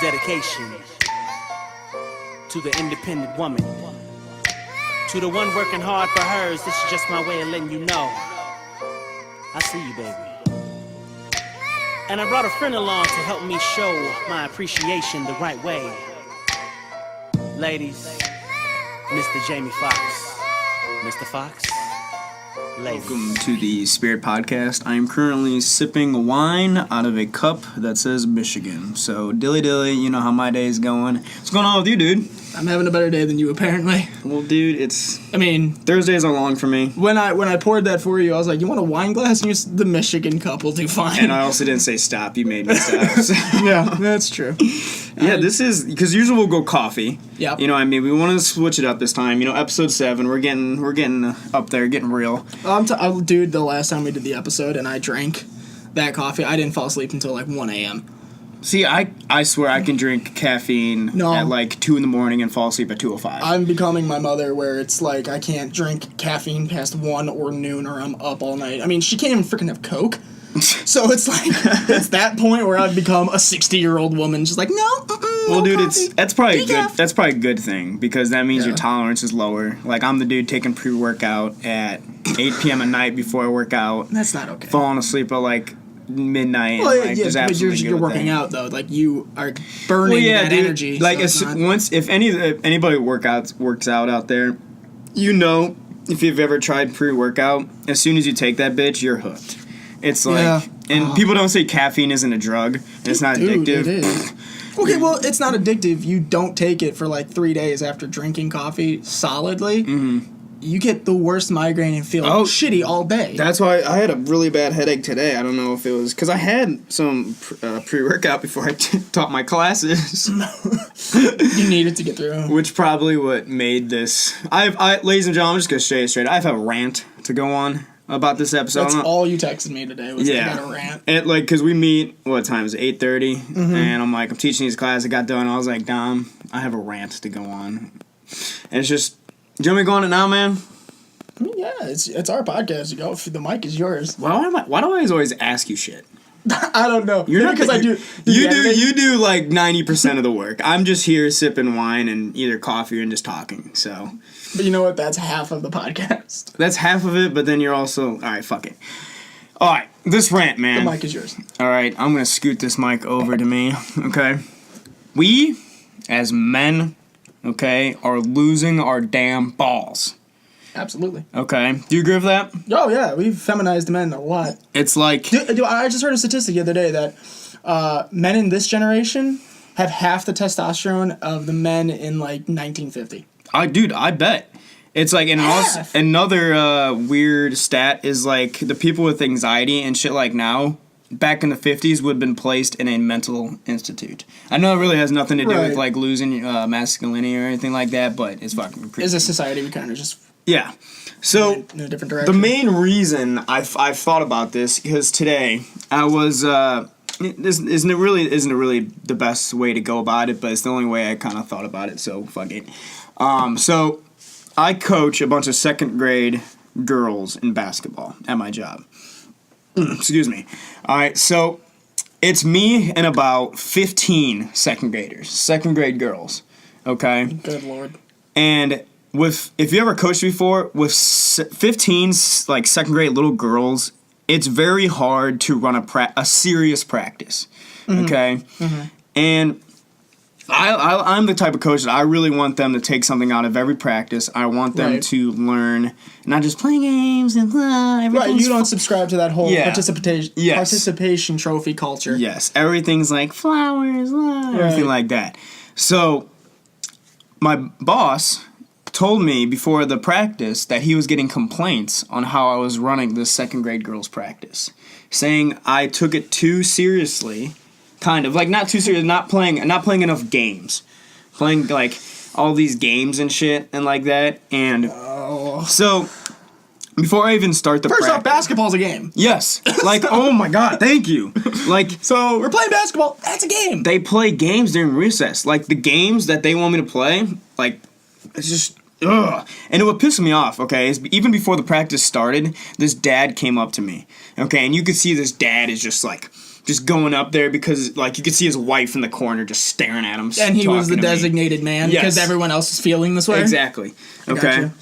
dedication to the independent woman. To the one working hard for hers, this is just my way of letting you know I see you, baby. And I brought a friend along to help me show my appreciation the right way. Ladies, Mr. Jamie Foxx. Mr. Fox, ladies. Welcome to the Spirit Podcast. I am currently sipping wine out of a cup that says Michigan. So, dilly, you know how my day is going. What's going on with you, dude? I'm having a better day than you, apparently. Well, dude, Thursdays are long for me. When I poured that for you, I was like, you want a wine glass? And you said, the Michigan cup will do fine. And I also didn't say stop. You made me stop. So. Yeah, that's true. Yeah, this is, because usually we'll go coffee. Yeah. You know, I mean, we want to switch it up this time. You know, episode 7, we're getting up there, getting real. Dude, the last time we did the episode and I drank that coffee, I didn't fall asleep until like 1 a.m. See, I swear I can drink caffeine at like 2 in the morning and fall asleep at 2:05. I'm becoming my mother, where it's like I can't drink caffeine past 1 or noon or I'm up all night. I mean, she can't even freaking have Coke. So it's like, it's that point where I've become a 60-year-old woman. Just like, no, well, no dude, coffee. that's probably good. That's probably a good thing, because that means your tolerance is lower. Like, I'm the dude taking pre-workout at 8 p.m. at night before I work out. That's not okay. Falling asleep at like midnight. Well, and, like, just but you're working out though. Like, you are burning that dude, energy. Like, if anybody works out there, you know, if you've ever tried pre-workout, as soon as you take that bitch, you're hooked. It's like, and people don't say caffeine isn't a drug. And it's not addictive. It is. Okay, well, it's not addictive. You don't take it for like 3 days after drinking coffee solidly. Mm-hmm. You get the worst migraine and feel shitty all day. That's why I had a really bad headache today. I don't know if it was because I had some pre-workout before I taught my classes. You needed to get through. Which probably what made this. Ladies and gentlemen, I'm just going to say it straight. I have a rant to go on about this episode. That's all you texted me today was I got a rant. And like, because we meet, what time is it, 8:30? Mm-hmm. And I'm like, I'm teaching these classes. I got done. I was like, Dom, I have a rant to go on. And it's just, do you want me to go on it now, man? I mean, yeah, it's our podcast. You go, the mic is yours. Why do I always ask you shit? I don't know. You're not, because I do. You do like 90% of the work. I'm just here sipping wine and either coffee and just talking. So. But you know what? That's half of the podcast. That's half of it, but then you're also... All right, fuck it. All right, this rant, man. The mic is yours. All right, I'm going to scoot this mic over to me, okay? We, as men, okay, are losing our damn balls. Absolutely. Okay, do you agree with that? Oh, yeah, we've feminized men a lot. It's like... I just heard a statistic the other day that men in this generation have half the testosterone of the men in, like, 1950. I bet. It's like, and also another weird stat is like the people with anxiety and shit like now, back in the 50s would have been placed in a mental institute. I know it really has nothing to do with like losing masculinity or anything like that, but it's fucking crazy. As a society, we kind of just So in a different direction. The main reason I've thought about this because today I was isn't it really the best way to go about it, but it's the only way I kind of thought about it. So fuck it. So I coach a bunch of second grade girls in basketball at my job. Excuse me. All right, so it's me and about 15 second grade girls. Okay. Good Lord. And if you ever coached before, with 15 like second grade little girls, it's very hard to run a serious practice. Mm-hmm. Okay. Mm-hmm. And I'm the type of coach that I really want them to take something out of every practice. I want them to learn, not just playing games and everything. Right, you don't subscribe to that whole participation trophy culture. Yes, everything's like flowers, everything like that. So, my boss told me before the practice that he was getting complaints on how I was running this second grade girls practice, saying I took it too seriously. Kind of like not too serious, not playing enough games, playing like all these games and shit and like that. And so before I even start the first off, basketball's a game. Yes, like oh my god, thank you. Like so we're playing basketball. That's a game. They play games during recess. Like the games that they want me to play, like it's just ugh. And it would piss me off. Okay, is even before the practice started, this dad came up to me. Okay, and you could see this dad is just like just going up there because, like, you could see his wife in the corner just staring at him. And he was the talking to me. designated man because everyone else is feeling this way? Exactly. Okay. Gotcha.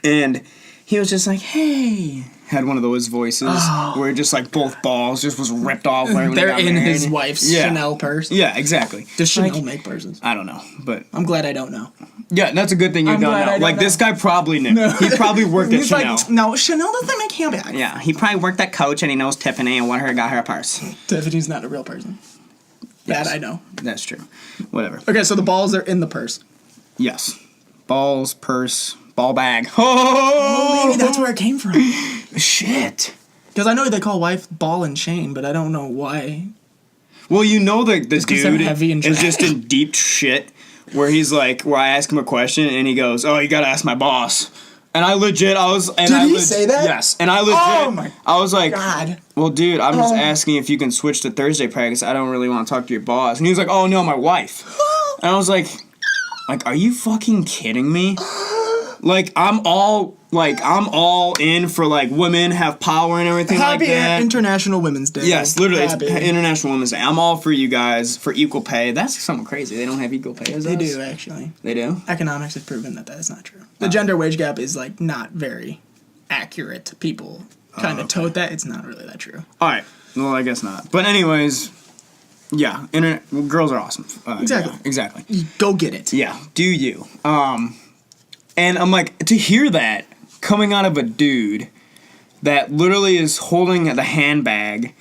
And he was just like, hey. Had one of those voices where just, like, both balls just was ripped off. They're in his wife's Chanel purse. Yeah, exactly. Does Chanel make purses? I don't know, but... I'm glad I don't know. Yeah, that's a good thing you don't know. Like, this guy probably knew. No. He probably worked at Chanel. Like, no, Chanel doesn't make handbags. Yeah, he probably worked at Coach and he knows Tiffany and got her a purse. Tiffany's not a real person. Yes. That I know. That's true. Whatever. Okay, so the balls are in the purse. Yes. Balls, purse, ball bag. Oh, maybe that's where it came from. Shit. Because I know they call wife ball and chain, but I don't know why. Well, you know the dude heavy and is just in deep shit where he's like, where I ask him a question and he goes, oh, you gotta ask my boss. And I legit, Did he say that? Yes. And I legit, Oh my I was like, God. well, dude, I'm just asking if you can switch to Thursday practice. I don't really want to talk to your boss. And he was like, oh, no, my wife. And I was like, are you fucking kidding me? Like, I'm all in for, like, women have power and everything like that. Happy International Women's Day. Yes, literally, Happy. it's International Women's Day. I'm all for you guys for equal pay. That's something crazy. They don't have equal pay as us? They do, actually. They do? Economics has proven that is not true. The gender wage gap is, like, not very accurate. People kind of tote that. It's not really that true. All right. Well, I guess not. But anyways, yeah, girls are awesome. Exactly. Yeah, exactly. Go get it. Yeah, do you. And I'm like, to hear that coming out of a dude that literally is holding the handbag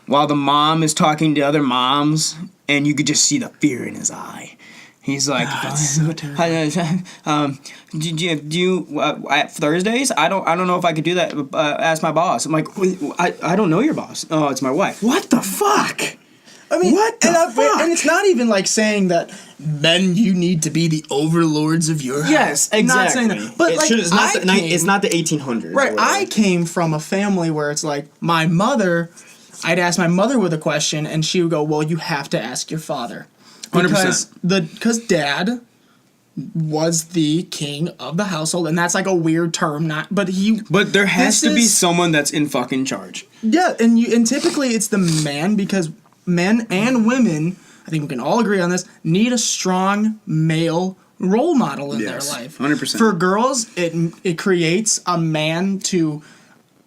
while the mom is talking to other moms, and you could just see the fear in his eye. He's like, so terrible. do you at Thursdays? I don't know if I could do that. Ask my boss. I'm like, I don't know your boss. Oh, it's my wife. What the fuck? I mean, what the fuck? And it's not even like saying that men, you need to be the overlords of your house. Yes, exactly. Not saying that. But like, it's not the 1800s. Right, I came from a family where it's like my mother. I'd ask my mother with a question, and she would go, "Well, you have to ask your father." 100%. Because dad was the king of the household, and that's like a weird term. But there has to be someone that's in fucking charge. Yeah, and typically it's the man, because men and women, I think we can all agree on this, need a strong male role model in their life. 100%. For girls, it creates a man to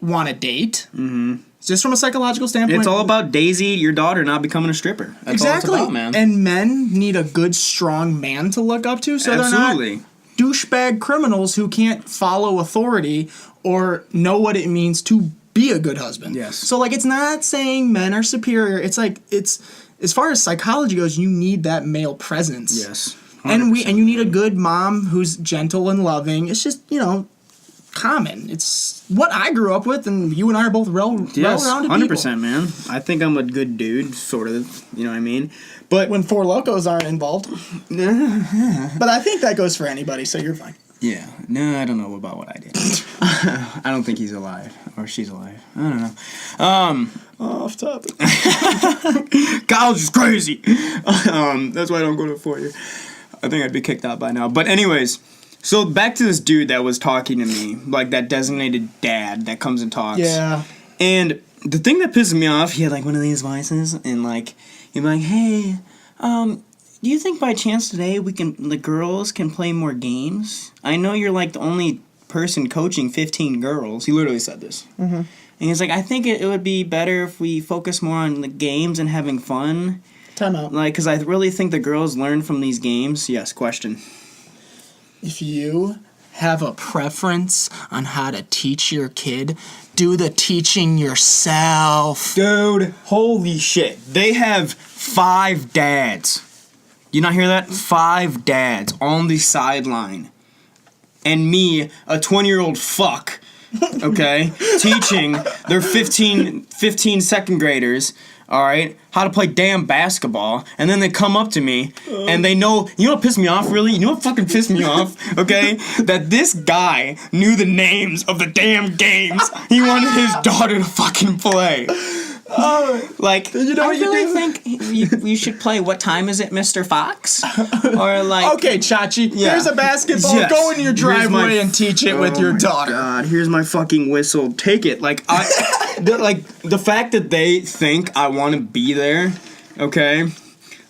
want to date. Mm-hmm. Just from a psychological standpoint. It's all about Daisy, your daughter, not becoming a stripper. That's exactly. all it's about, man. And men need a good, strong man to look up to, so Absolutely. they're not douchebag criminals who can't follow authority or know what it means to be a good husband. Yes. So, like, it's not saying men are superior. It's like, it's, as far as psychology goes, you need that male presence. Yes. 100%. And you need a good mom who's gentle and loving. It's just, common. It's what I grew up with, and you and I are both well-rounded people. 100%, man. I think I'm a good dude, sort of. You know what I mean? But when Four Locos aren't involved. But I think that goes for anybody, so you're fine. Yeah. No, I don't know about what I did. I don't think he's alive. Or she's alive. I don't know. Off topic. College is crazy. That's why I don't go to 4 year. I think I'd be kicked out by now. But anyways, so back to this dude that was talking to me, like that designated dad that comes and talks. Yeah. And the thing that pissed me off, he had like one of these voices, and like he'd be like, "Hey, do you think by chance today the girls can play more games? I know you're like the only person coaching 15 girls." He literally said this. Mm-hmm. And he's like, "I think it would be better if we focus more on the games and having fun." Time out. Like, because I really think the girls learn from these games. Yes, question. If you have a preference on how to teach your kid, do the teaching yourself. Dude, holy shit. They have 5 dads. You not hear that? 5 dads on the sideline. And me, a 20-year-old fuck, okay, teaching their 15 second graders, all right, how to play damn basketball, and then they come up to me, and they know, you know what pissed me off, really? You know what fucking pissed me off, okay? That this guy knew the names of the damn games he wanted his daughter to fucking play. Like, you know I what you really do? think you should play What Time Is It, Mr. Fox? Or like... Okay, Chachi, Yeah. here's a basketball. Yes. Go into your Here's my driveway and teach it with your my daughter. God, here's my fucking whistle. Take it. Like the fact that they think I want to be there, okay?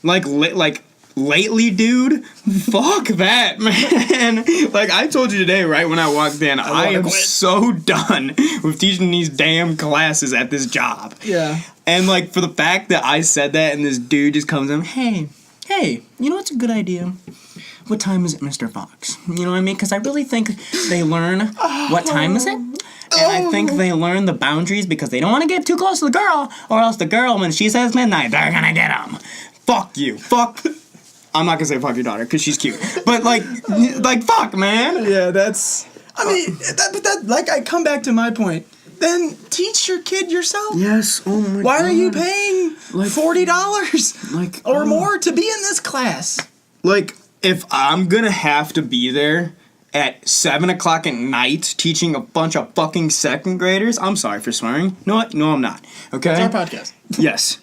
Like lately, dude, fuck that, man. Like I told you today, right when I walked in, I am quit. so done with teaching these damn classes at this job. Yeah. And like for the fact that I said that and this dude just comes in, hey, you know what's a good idea? What time is it, Mr. Fox? You know what I mean? Because I really think they learn what time is it. And I think they learn the boundaries because they don't want to get too close to the girl, or else the girl, when she says midnight, they're gonna get them. Fuck you. Fuck. I'm not gonna say fuck your daughter because she's cute, but like fuck, man. Yeah, that's. I mean, like I come back to my point. Then teach your kid yourself. Yes. Oh my God. Why are you paying $40 Like or more to be in this class? Like if I'm gonna have to be there at 7 o'clock at night teaching a bunch of fucking second graders, I'm sorry for swearing. No, I'm not. Okay. It's our podcast. Yes.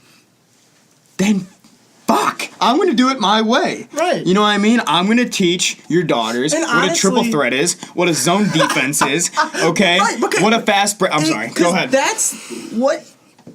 Then fuck. I'm gonna do it my way. Right. You know what I mean? I'm gonna teach your daughters And what a triple honestly- threat is, what a zone defense is, okay? Right, because- what a fast break. I'm sorry. Go 'Cause ahead. That's what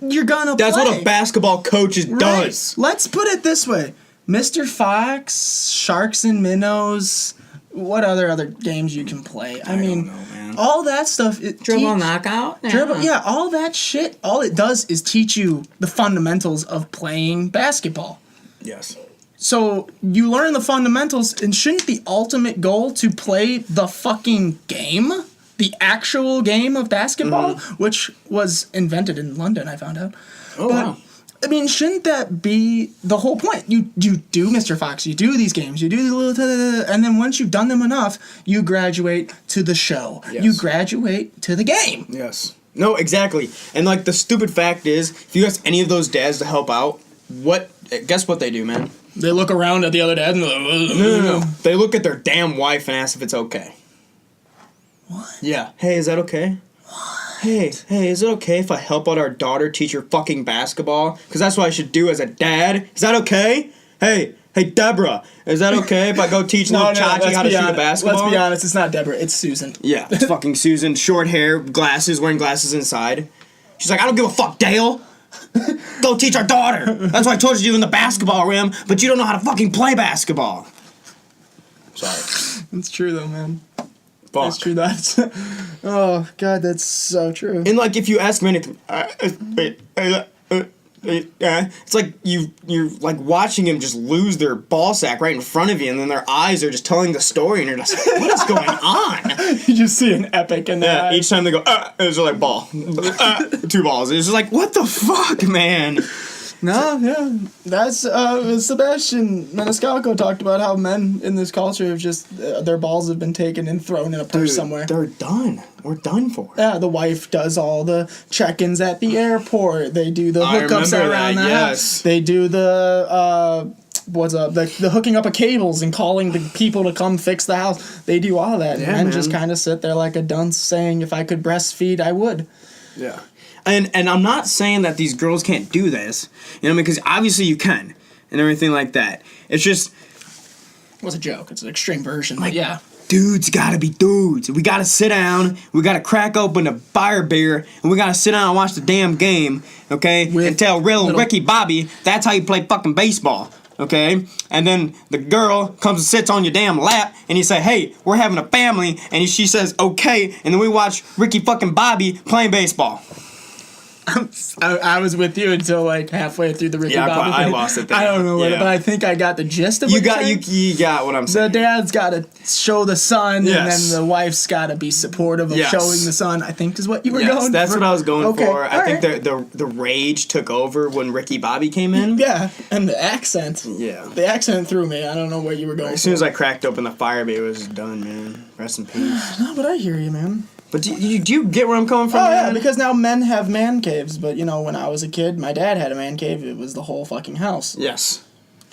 you're gonna That's play. what a basketball coach Right. does. Let's put it this way. Mr. Fox, Sharks and Minnows, what other games you can play? I mean, don't know, man. all that stuff. Dribble knockout? Dribble, yeah, all that shit. All it does is teach you the fundamentals of playing basketball. Yes. So you learn the fundamentals, and shouldn't the ultimate goal to play the fucking game? The actual game of basketball, which was invented in London, I found out. Oh, But, wow. I mean, shouldn't that be the whole point? You do, Mr. Fox, you do these games, you do the little, and then once you've done them enough, you graduate to the show. Yes. You graduate to the game. Yes. No, exactly. And like the stupid fact is, if you ask any of those dads to help out, guess what they do, man? They look around at the other dad and they're like, No. They look at their damn wife and ask if it's okay. What? Yeah. Hey, is that okay? Hey, is it okay if I help out our daughter teach her fucking basketball? Because that's what I should do as a dad. Is that okay? Hey, Deborah, is that okay if I go teach little Chachi how to shoot a basketball? Let's be honest, it's not Deborah, it's Susan. Yeah, it's fucking Susan. Short hair, glasses, wearing glasses inside. She's like, I don't give a fuck, Dale. Go teach our daughter. That's why I told you in the basketball rim, but you don't know how to fucking play basketball. Sorry. It's true though, man. Fuck. It's true. That's. Oh God, that's so true. And like, if you ask me anything, it's like you're like watching him just lose their ball sack right in front of you, and then their eyes are just telling the story, and you're just like, what is going on? You just see an epic in Yeah, that. each time they go, it's just like ball, 2 balls. It's just like, what the fuck, man? No, yeah, that's Sebastian Maniscalco talked about how men in this culture have just their balls have been taken and thrown in a purse somewhere. They're done. We're done for. Yeah, the wife does all the check-ins at the airport. They do the I hookups remember around that, the yes. house. They do the the hooking up of cables and calling the people to come fix the house. They do all that. Yeah, Men just man. kind of sit there like a dunce saying, if I could breastfeed, I would. Yeah. And I'm not saying that these girls can't do this, you know, because obviously you can, and everything like that. It's just, It was a joke. It's an extreme version. like, But yeah. dudes gotta be dudes. We gotta sit down, we gotta crack open a fire beer, and we gotta sit down and watch the damn game, okay? With and tell Rill and little- Ricky Bobby that's how you play fucking baseball, okay? And then the girl comes and sits on your damn lap, and you say, hey, we're having a family, and she says, okay, and then we watch Ricky fucking Bobby playing baseball. I was with you until like halfway through the Ricky Yeah, Bobby I thing. lost it there. I don't know what, Yeah. but I think I got the gist of You what got you're saying. you got what I'm The saying. dad's got to show the son, Yes. and then the wife's got to be supportive of Yes. showing the son. I think is what you were Yes, going. that's for. what I was going Okay, for. I all think right. the rage took over when Ricky Bobby came in. Yeah, and the accent. Yeah. The accent threw me. I don't know what you were going. As soon as I cracked open the fire, it was done, man. Rest in peace. No, but I hear you, man. But do you get where I'm coming from? Oh yeah, man? because now men have man caves, but you know, when I was a kid, my dad had a man cave. It was the whole fucking house. Yes.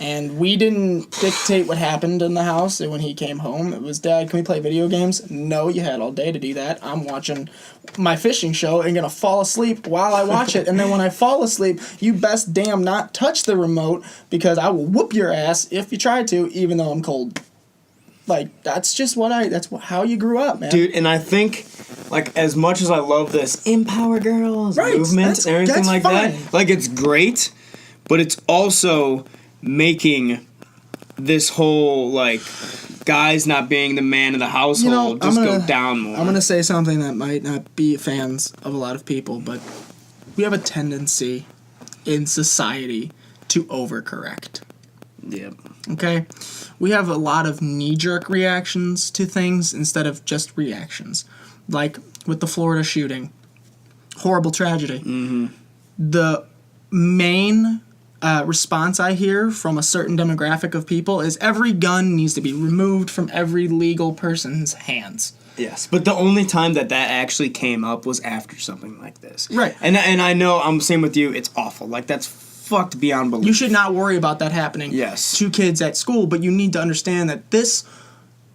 And we didn't dictate what happened in the house when he came home. It was, Dad, can we play video games? No, you had all day to do that. I'm watching my fishing show and gonna fall asleep while I watch it. And then when I fall asleep, you best damn not touch the remote because I will whoop your ass if you try to, even though I'm cold. Like, that's just how you grew up, man. Dude, and I think, like, as much as I love this empower girls movement and everything like that, like, it's great, but it's also making this whole, like, guys not being the man of the household go down more. I'm going to say something that might not be fans of a lot of people, but we have a tendency in society to overcorrect. Yep. Okay? We have a lot of knee-jerk reactions to things instead of just reactions. Like with the Florida shooting. Horrible tragedy. Mm-hmm. The main response I hear from a certain demographic of people is every gun needs to be removed from every legal person's hands. Yes, but the only time that actually came up was after something like this. Right. And I know, I'm the same with you, it's awful. Like, that's fucked beyond belief. You should not worry about that happening to kids at school, but you need to understand that this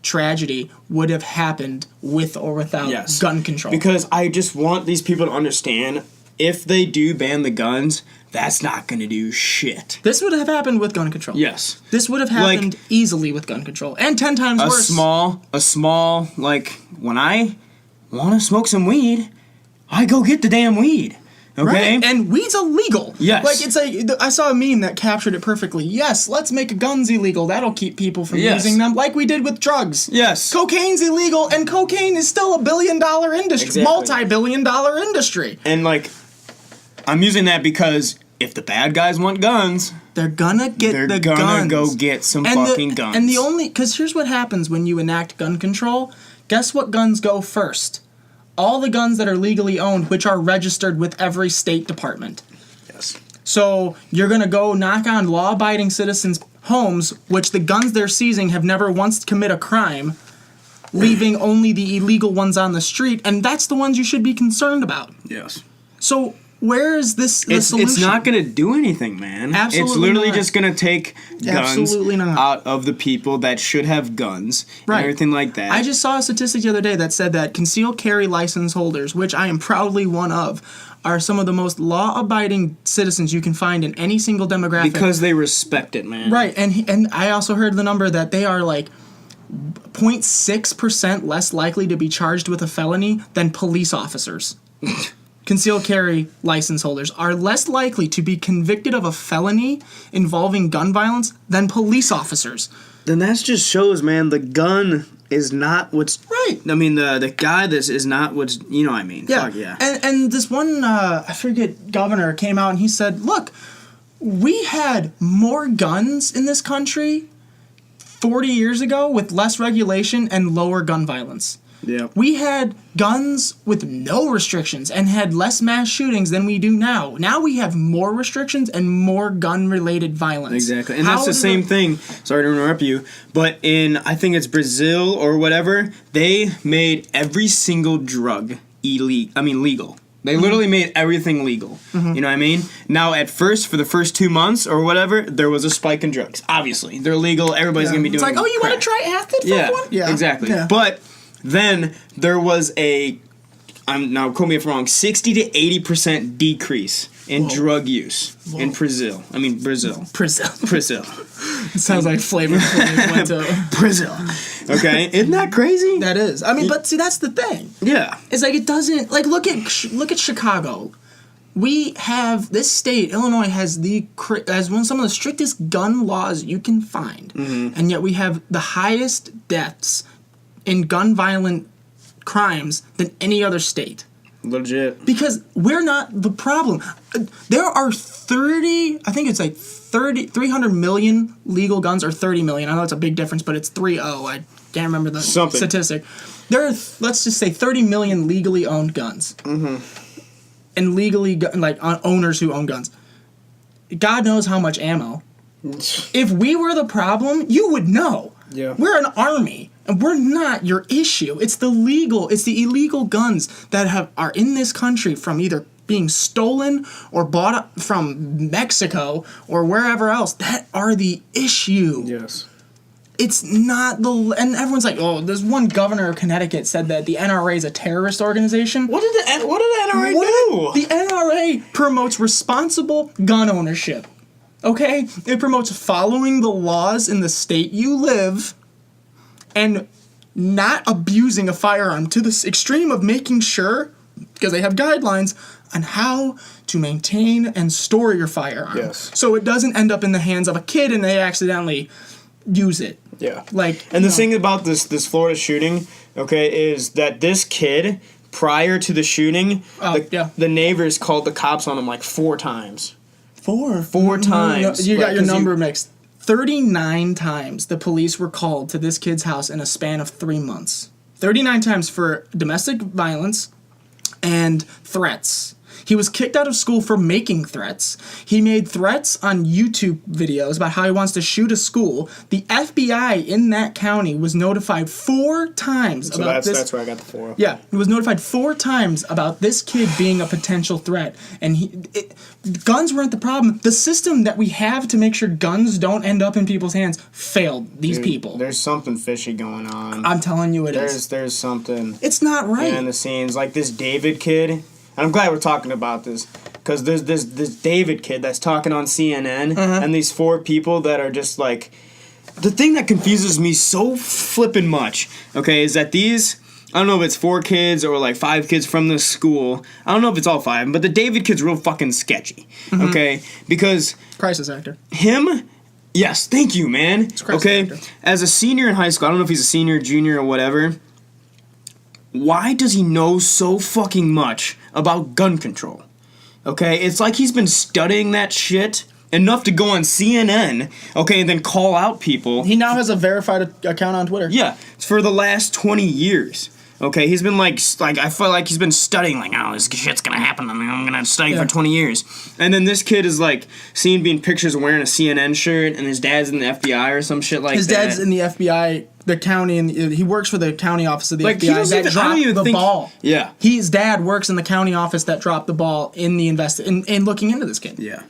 tragedy would have happened with or without gun control. Because I just want these people to understand, if they do ban the guns, that's not going to do shit. This would have happened with gun control. Yes. This would have happened easily with gun control. And 10 times worse. A small, like, when I want to smoke some weed, I go get the damn weed. Okay? Right? And weed's illegal. Yes. Like, it's like, I saw a meme that captured it perfectly. Yes, let's make guns illegal. That'll keep people from using them, like we did with drugs. Yes. Cocaine's illegal, and cocaine is still $1 billion industry. Multi-billion-dollar industry. And, like, I'm using that because if the bad guys want guns, they're gonna get the guns. They're gonna go get some fucking guns. And because here's what happens when you enact gun control. Guess what guns go first? All the guns that are legally owned, which are registered with every state department. Yes. So you're gonna go knock on law-abiding citizens' homes, which the guns they're seizing have never once commit a crime, leaving only the illegal ones on the street, and that's the ones you should be concerned about. Yes. So where is the solution? It's not going to do anything, man. Absolutely It's literally not. just going to take guns out of the people that should have guns and everything like that. I just saw a statistic the other day that said that concealed carry license holders, which I am proudly one of, are some of the most law-abiding citizens you can find in any single demographic. Because they respect it, man. Right, and I also heard the number that they are like 0.6% less likely to be charged with a felony than police officers. Concealed carry license holders are less likely to be convicted of a felony involving gun violence than police officers. Then that just shows, man, the gun is not what's... Right. I mean, the guy this is not what's... You know what I mean. Yeah. Fuck yeah. And this one, I forget, governor came out and he said, look, we had more guns in this country 40 years ago with less regulation and lower gun violence. Yeah. We had guns with no restrictions and had less mass shootings than we do now. Now we have more restrictions and more gun-related violence. Exactly. And that's the same thing. Sorry to interrupt you. But in, I think it's Brazil or whatever, they made every single drug legal. They literally made everything legal. Mm-hmm. You know what I mean? Now, at first, for the first 2 months or whatever, there was a spike in drugs. Obviously. They're legal. Everybody's going to be doing It's like, oh, you want to try acid for one? Yeah, exactly. Yeah. But... then there was now quote me if I'm wrong, 60 to 80% decrease in drug use in Brazil. Brazil. It sounds like Flavor Flav went to Brazil. Okay, isn't that crazy? That is. But see, that's the thing. Yeah. It's like it doesn't look at Chicago. We have this state, Illinois, has some of the strictest gun laws you can find, and yet we have the highest deaths in gun violent crimes than any other state. Legit. Because we're not the problem. There are 300 million legal guns, or 30 million. I know it's a big difference, but it's 30. I can't remember the statistic. There are, let's just say, 30 million legally owned guns. Mm-hmm. And legally, owners who own guns. God knows how much ammo. If we were the problem, you would know. Yeah. We're an army, and we're not your issue. It's the illegal guns that are in this country from either being stolen or bought from Mexico or wherever else that are the issue. Yes. It's not and everyone's like, oh, there's one governor of Connecticut said that the NRA is a terrorist organization. What did the NRA do? The NRA promotes responsible gun ownership. Okay? It promotes following the laws in the state you live and not abusing a firearm to the extreme of making sure, because they have guidelines on how to maintain and store your firearm. Yes. So it doesn't end up in the hands of a kid and they accidentally use it. Yeah. And the thing about this Florida shooting, okay, is that this kid, prior to the shooting, the neighbors called the cops on him like 4 times. Four times. No, you got your number mixed. 39 times the police were called to this kid's house in a span of 3 months. 39 times for domestic violence and threats. He was kicked out of school for making threats. He made threats on YouTube videos about how he wants to shoot a school. The FBI in that county was notified 4 times about this. That's where I got the 4. Yeah, he was notified 4 times about this kid being a potential threat. And guns weren't the problem. The system that we have to make sure guns don't end up in people's hands failed these people. There's something fishy going on. I'm telling you it is. There's something. It's not right. Behind the scenes. Like this David kid. And I'm glad we're talking about this because there's this David kid that's talking on CNN and these 4 people that are just like, the thing that confuses me so flippin' much, okay, is that these, I don't know if it's 4 kids or like 5 kids from this school. I don't know if it's all 5, but the David kid's real fucking sketchy, okay, because crisis actor. Him. Yes, thank you, man. Okay, actor. As a senior in high school, I don't know if he's a senior, junior, or whatever. Why does he know so fucking much about gun control? Okay, it's like he's been studying that shit enough to go on CNN, okay, and then call out people. He now has a verified account on Twitter. Yeah, for the last 20 years. Okay, he's been like I feel like he's been studying, like, oh, this shit's gonna happen, and I'm gonna study for 20 years. And then this kid is like seen being pictures wearing a CNN shirt, and his dad's in the FBI or some shit like that. His dad's in the FBI, the county, and he works for the county office of the FBI. He doesn't that dropped the ball. Yeah, his dad works in the county office that dropped the ball in the in looking into this kid. Yeah,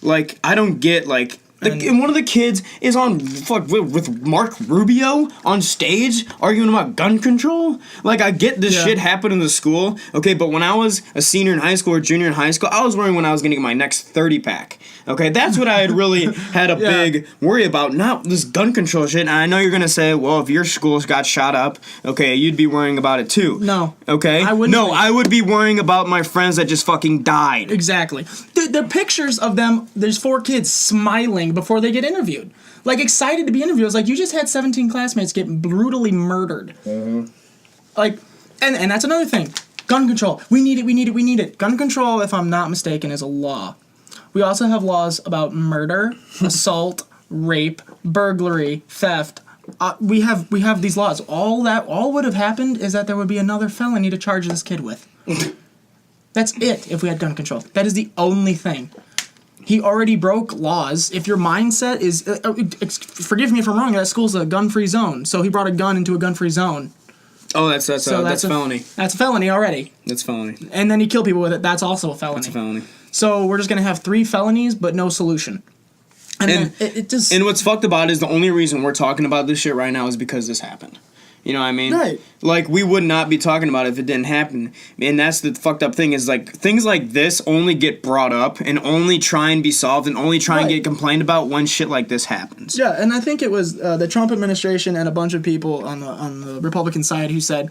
like I don't get like. And one of the kids is on with Mark Rubio on stage arguing about gun control. Like, I get this shit happened in the school, okay, but when I was a senior in high school or junior in high school, I was worrying when I was going to get my next 30-pack. Okay, that's what I had really had a big worry about, not this gun control shit. And I know you're going to say, well, if your school got shot up, okay, you'd be worrying about it too. No. Okay? I wouldn't. No, I would be worrying about my friends that just fucking died. Exactly. The pictures of them, there's 4 kids smiling before they get interviewed. Like, excited to be interviewed. It's like, you just had 17 classmates get brutally murdered. Mm-hmm. Like, and that's another thing. Gun control. We need it. Gun control, if I'm not mistaken, is a law. We also have laws about murder, assault, rape, burglary, theft. We have these laws. All would have happened is that there would be another felony to charge this kid with. That's it if we had gun control. That is the only thing. He already broke laws. If your mindset is... forgive me if I'm wrong, that school's a gun-free zone. So he brought a gun into a gun-free zone. Oh, that's felony. That's a felony already. That's felony. And then he killed people with it. That's also a felony. That's a felony. So we're just going to have 3 felonies, but no solution. And it just... And what's fucked about is the only reason we're talking about this shit right now is because this happened. You know what I mean? Right. Like, we would not be talking about it if it didn't happen. And that's the fucked up thing is, like, things like this only get brought up and only try and be solved and only try and get complained about when shit like this happens. Yeah, and I think it was the Trump administration and a bunch of people on the Republican side who said,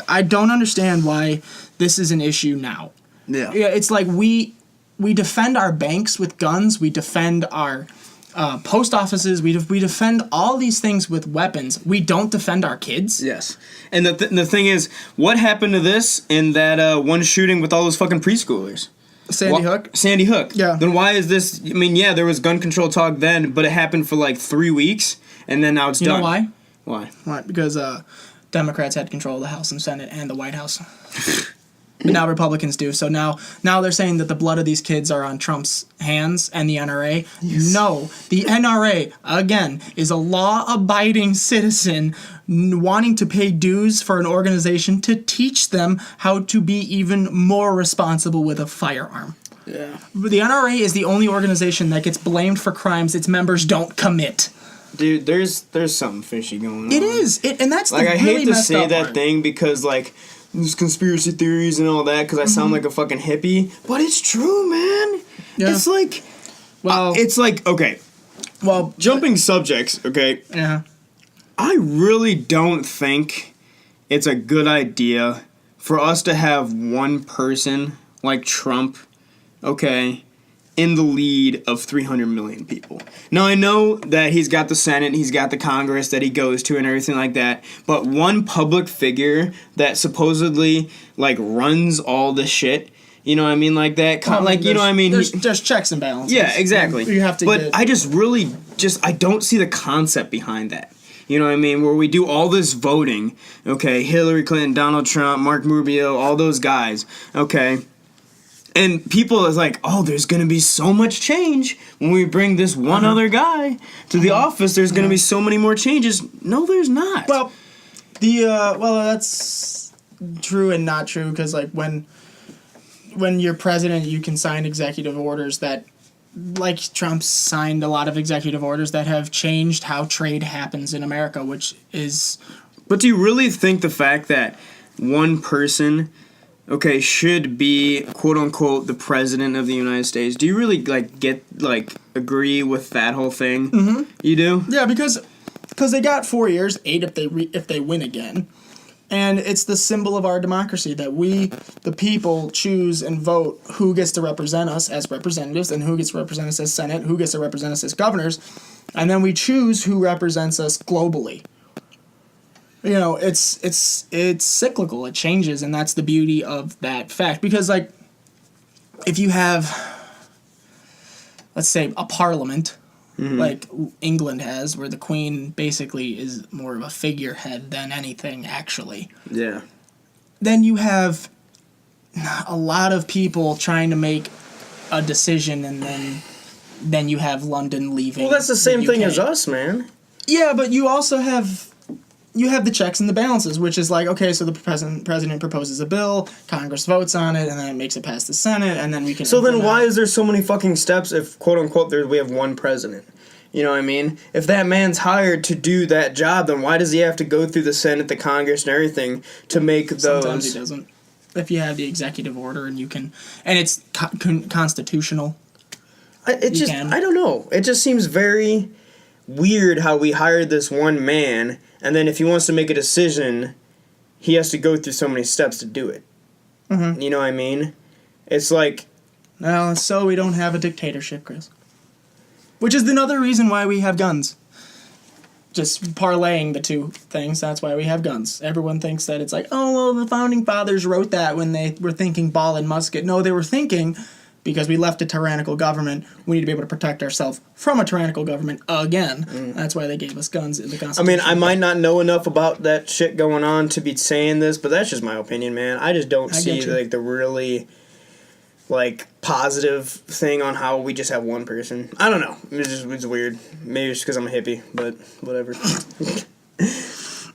I don't understand why this is an issue now. Yeah. Yeah, it's like we defend our banks with guns, we defend our... post offices, we defend all these things with weapons. We don't defend our kids. Yes. And the thing is, what happened to this in that one shooting with all those fucking preschoolers? Sandy Hook. Yeah. Then why is this... I mean, yeah, there was gun control talk then, but it happened for like 3 weeks, and then now it's done. You know why? Why? Why? Because Democrats had control of the House and Senate and the White House. but now Republicans do. So now they're saying that the blood of these kids are on Trump's hands and the NRA. Yes. No, the NRA, again, is a law-abiding citizen wanting to pay dues for an organization to teach them how to be even more responsible with a firearm. Yeah. The NRA is the only organization that gets blamed for crimes its members don't commit. Dude, there's something fishy going on. It is, and that's like, the I really hate to messed say up that part. thing because like there's conspiracy theories and all that because I sound like a fucking hippie, but it's true, man. Yeah. It's like, Well, it's like okay. well, Jumping subjects, okay. yeah. I really don't think it's a good idea for us to have one person like Trump, okay, in the lead of 300 million people. Now, I know that he's got the Senate, he's got the Congress that he goes to and everything like that, but one public figure that supposedly, like, runs all the shit, you know what I mean, like that, like, you know what I mean? There's checks and balances. Yeah, exactly. You have to but I just really, I don't see the concept behind that. You know what I mean? Where we do all this voting, okay, Hillary Clinton, Donald Trump, Mark Rubio, all those guys, okay, and people is like, oh, there's going to be so much change when we bring this one other guy to the office. There's going to be so many more changes. No, there's not. Well, that's true and not true because like when you're president, you can sign executive orders that, like Trump signed a lot of executive orders that have changed how trade happens in America, which is. But do you really think the fact that one person, okay, should be quote unquote the president of the United States? Do you really agree with that whole thing? Mm-hmm. You do? Yeah, because they got 4 years, 8 if they win again. And it's the symbol of our democracy that we, the people, choose and vote who gets to represent us as representatives and who gets to represent us as Senate, who gets to represent us as governors, and then we choose who represents us globally. You know, it's cyclical. It changes, and that's the beauty of that fact. Because, like, if you have, let's say, a parliament, like England has, where the Queen basically is more of a figurehead than anything, actually. Yeah. Then you have a lot of people trying to make a decision, and then you have London leaving. Well, that's the same thing UK. as us, man. Yeah, but you also have the checks and the balances, which is like, okay, so the president proposes a bill, Congress votes on it, and then it makes it past the Senate, and then we can. So then why is there so many fucking steps if, quote unquote, we have one president? You know what I mean? If that man's hired to do that job, then why does he have to go through the Senate, the Congress, and everything to make those? Sometimes he doesn't. If you have the executive order and you can, and it's constitutional. I don't know. It just seems very weird how we hired this one man, and then if he wants to make a decision, he has to go through so many steps to do it. Mm-hmm. You know what I mean? It's like... Well, so we don't have a dictatorship, Chris. Which is another reason why we have guns. Just parlaying the two things, that's why we have guns. Everyone thinks that it's like, oh, well, the founding fathers wrote that when they were thinking ball and musket. No, they were thinking, because we left a tyrannical government, we need to be able to protect ourselves from a tyrannical government again. That's why they gave us guns in the Constitution. I mean, I might not know enough about that shit going on to be saying this, but that's just my opinion, man. I just don't see, like, the really, like, positive thing on how we just have one person. I don't know. It's weird. Maybe it's because I'm a hippie, but whatever.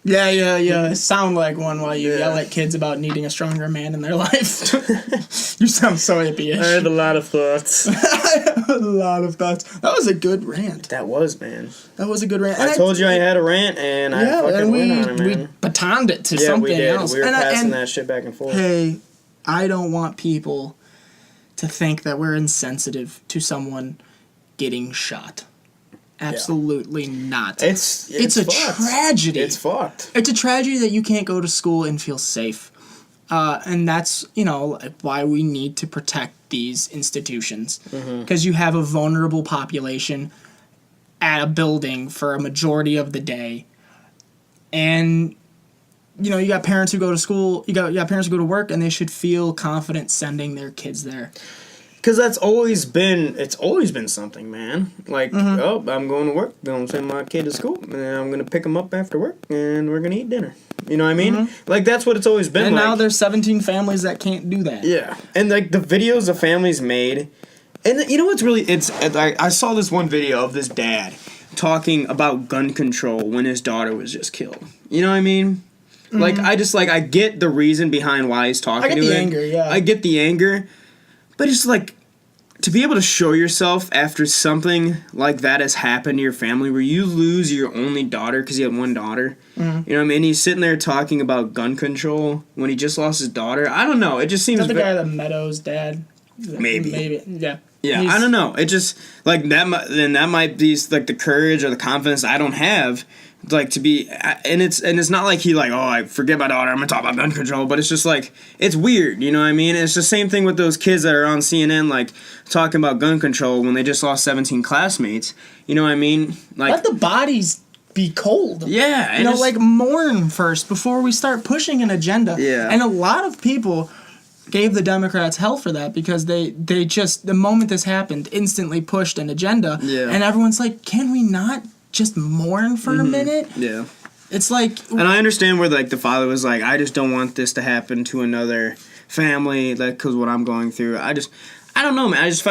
Yeah. Sound like one while you yell at kids about needing a stronger man in their life. You sound so hippie-ish. I had a lot of thoughts. That was a good rant. That was, man. That was a good rant. I told you I had a rant, and I fucking went on it, man. We batoned it to something we did. else. We were passing that shit back and forth. Hey, I don't want people to think that we're insensitive to someone getting shot. Absolutely not. It's a tragedy. It's fucked. It's a tragedy that you can't go to school and feel safe. And that's, why we need to protect these institutions. Because you have a vulnerable population at a building for a majority of the day. And, you got parents who go to school, you got parents who go to work, and they should feel confident sending their kids there. Because it's always been something, man. Like, oh, I'm going to work, gonna send my kid to school, and I'm gonna pick him up after work, and we're gonna eat dinner. You know what I mean? Like, that's what it's always been. And like. now there's 17 families that can't do that. Yeah, and like the videos the families made, and you know what's really I saw this one video of this dad talking about gun control when his daughter was just killed. You know what I mean? Like I get the reason behind why he's talking. I get to the it. anger, yeah. I get the anger, but it's like to be able to show yourself after something like that has happened to your family, where you lose your only daughter because you had one daughter. You know what I mean? He's sitting there talking about gun control when he just lost his daughter. I don't know. It just seems. Is that the guy that Meadows' dad? Maybe. Yeah. Yeah, I don't know. It just like that. Then that might be like the courage or the confidence I don't have, like to be. And it's not like he like, oh, I forget my daughter, I'm gonna talk about gun control. But it's just like it's weird, you know what I mean? It's the same thing with those kids that are on CNN like talking about gun control when they just lost 17 classmates. You know what I mean? Like let the bodies be cold. Yeah, you know, like mourn first before we start pushing an agenda. Yeah, and a lot of people gave the Democrats hell for that because they just the moment this happened instantly pushed an agenda. Yeah. And everyone's like, can we not just mourn for a minute? Yeah. It's like, and I understand where like the father was like, I just don't want this to happen to another family, like because what I'm going through. I don't know, man. I just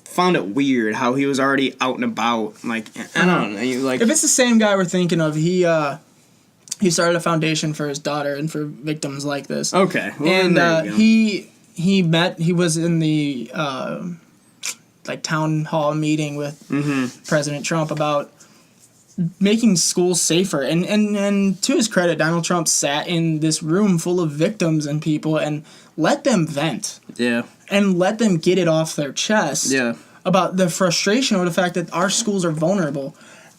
found it weird how he was already out and about. Like I don't know, like if it's the same guy we're thinking of, he started a foundation for his daughter and for victims like this. Okay. Well, and he was in the like town hall meeting with President Trump about making schools safer. And to his credit, Donald Trump sat in this room full of victims and people and let them vent. Yeah. And let them get it off their chest. Yeah. About the frustration over the fact that our schools are vulnerable.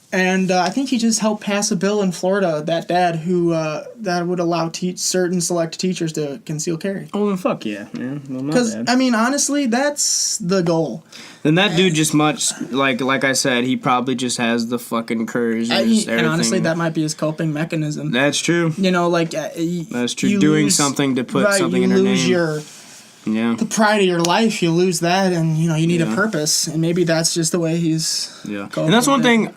And I think he just helped pass a bill in Florida, that dad, who that would allow certain select teachers to conceal carry. Oh, fuck yeah, man. Well, because, I mean, honestly, that's the goal. Then that dude just like I said, he probably just has the fucking courage. And honestly, that might be his coping mechanism. That's true. You know, like... that's true. Doing something to put something in her name. You lose the pride of your life, you lose that, and, you know, you need a purpose. And maybe that's just the way he's... Yeah. And that's one thing...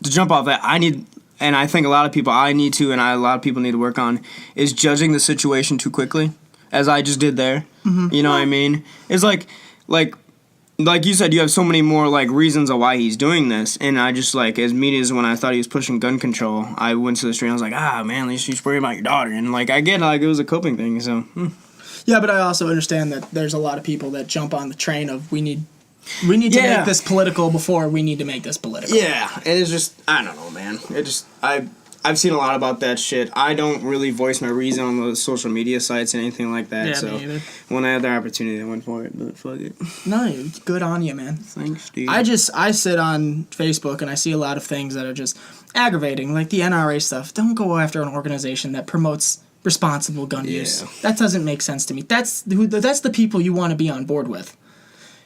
To jump off that, I need, and I think a lot of people a lot of people need to work on, is judging the situation too quickly, as I just did there. You know what I mean? It's like you said, you have so many more like reasons of why he's doing this, and I just like as immediately as when I thought he was pushing gun control, I went to the street and I was like, man, at least you should worry about your daughter, and like I get like it was a coping thing, so. Yeah, but I also understand that there's a lot of people that jump on the train of we need to make this political before we need to make this political. Yeah, and it's just, I don't know, man. I've seen a lot about that shit. I don't really voice my reason on the social media sites and anything like that. Yeah, so me either. When I had the opportunity, I went for it, but fuck it. No, good on you, man. Thanks, dude. I sit on Facebook and I see a lot of things that are just aggravating, like the NRA stuff. Don't go after an organization that promotes responsible gun use. That doesn't make sense to me. That's the people you want to be on board with.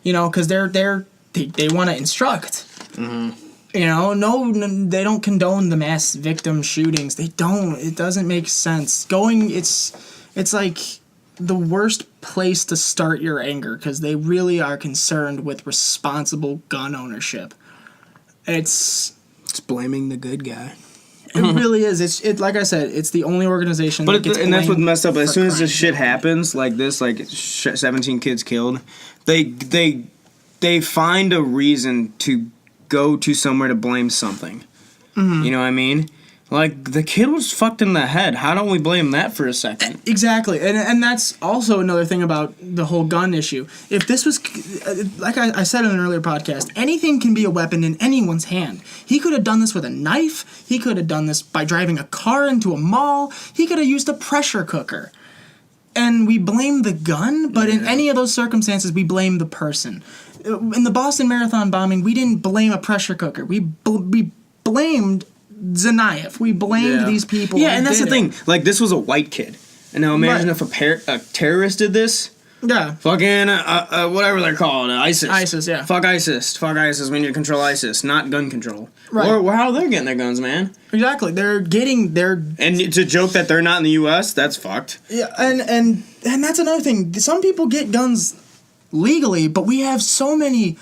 You know, because they want to instruct. You know, no, they don't condone the mass victim shootings. They don't. It doesn't make sense. It's like the worst place to start your anger because they really are concerned with responsible gun ownership. It's blaming the good guy. It really is. It's like I said, it's the only organization that gets blamed. And that's what messed up. As soon as this shit happens, like this, like 17 kids killed, they find a reason to go to somewhere to blame something. You know what I mean? Like, the kid was fucked in the head. How don't we blame that for a second? Exactly. And that's also another thing about the whole gun issue. If this was, like I said in an earlier podcast, anything can be a weapon in anyone's hand. He could have done this with a knife. He could have done this by driving a car into a mall. He could have used a pressure cooker. And we blame the gun, but in any of those circumstances, we blame the person. In the Boston Marathon bombing, we didn't blame a pressure cooker. We blamed Tsarnaev. We blamed these people. Yeah, and that's the thing. Like, this was a white kid. And now imagine if a terrorist did this. Yeah. Fucking, whatever they're called, ISIS. ISIS, yeah. Fuck ISIS. Fuck ISIS. We need to control ISIS, not gun control. Right. Or how they're getting their guns, man. Exactly. They're getting their... And to joke that they're not in the U.S., that's fucked. Yeah, and that's another thing. Some people get guns legally, but we have so many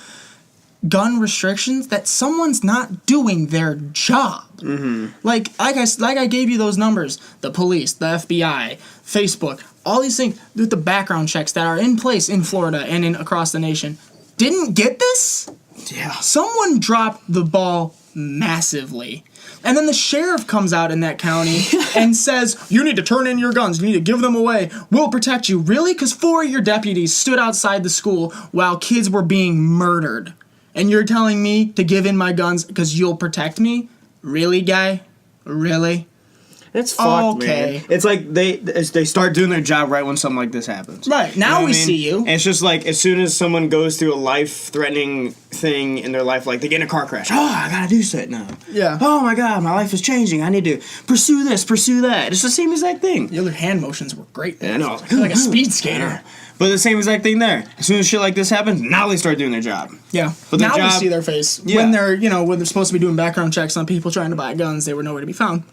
gun restrictions that someone's not doing their job. Like I gave you those numbers, the police, the FBI, Facebook, all these things with the background checks that are in place in Florida and across the nation didn't get this. Yeah. Someone dropped the ball massively. And then the sheriff comes out in that county and says, you need to turn in your guns. You need to give them away. We'll protect you. Really? Because 4 of your deputies stood outside the school while kids were being murdered. And you're telling me to give in my guns because you'll protect me? Really, guy? Really? It's fucked, Okay. man. It's like they start doing their job right when something like this happens. Right. Now You know what we I mean? see you. And it's just like, as soon as someone goes through a life-threatening thing in their life, like they get in a car crash. Oh, I gotta do something now. Yeah. Oh my god, my life is changing. I need to pursue this, pursue that. It's the same exact thing. The other hand motions were great. I know. Like a speed skater. But the same exact thing there. As soon as shit like this happens, now they start doing their job. Yeah. But their now we job- see their face. Yeah. When they're supposed to be doing background checks on people trying to buy guns, they were nowhere to be found.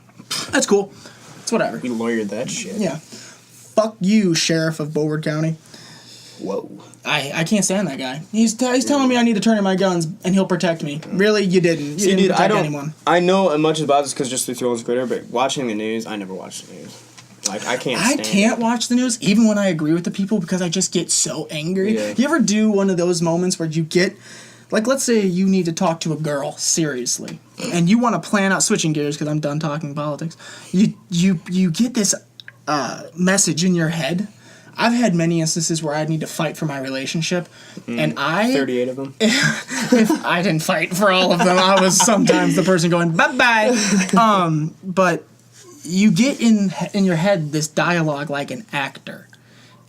That's cool. It's whatever. We lawyered that shit. Yeah. Fuck you, Sheriff of Beaufort County. Whoa. I can't stand that guy. He's telling me I need to turn in my guns and he'll protect me. Really? You didn't. You didn't protect anyone. I know as much about this because just through Thrones Twitter, but watching the news, I never watch the news. Like, I can't I stand can't it. watch the news even when I agree with the people because I just get so angry. Yeah. You ever do one of those moments where you get, like, let's say you need to talk to a girl seriously, and you want to plan out switching gears because I'm done talking politics. You get this message in your head. I've had many instances where I need to fight for my relationship, and 38 of them. if I didn't fight for all of them, I was sometimes the person going bye-bye. But you get in your head this dialogue like an actor,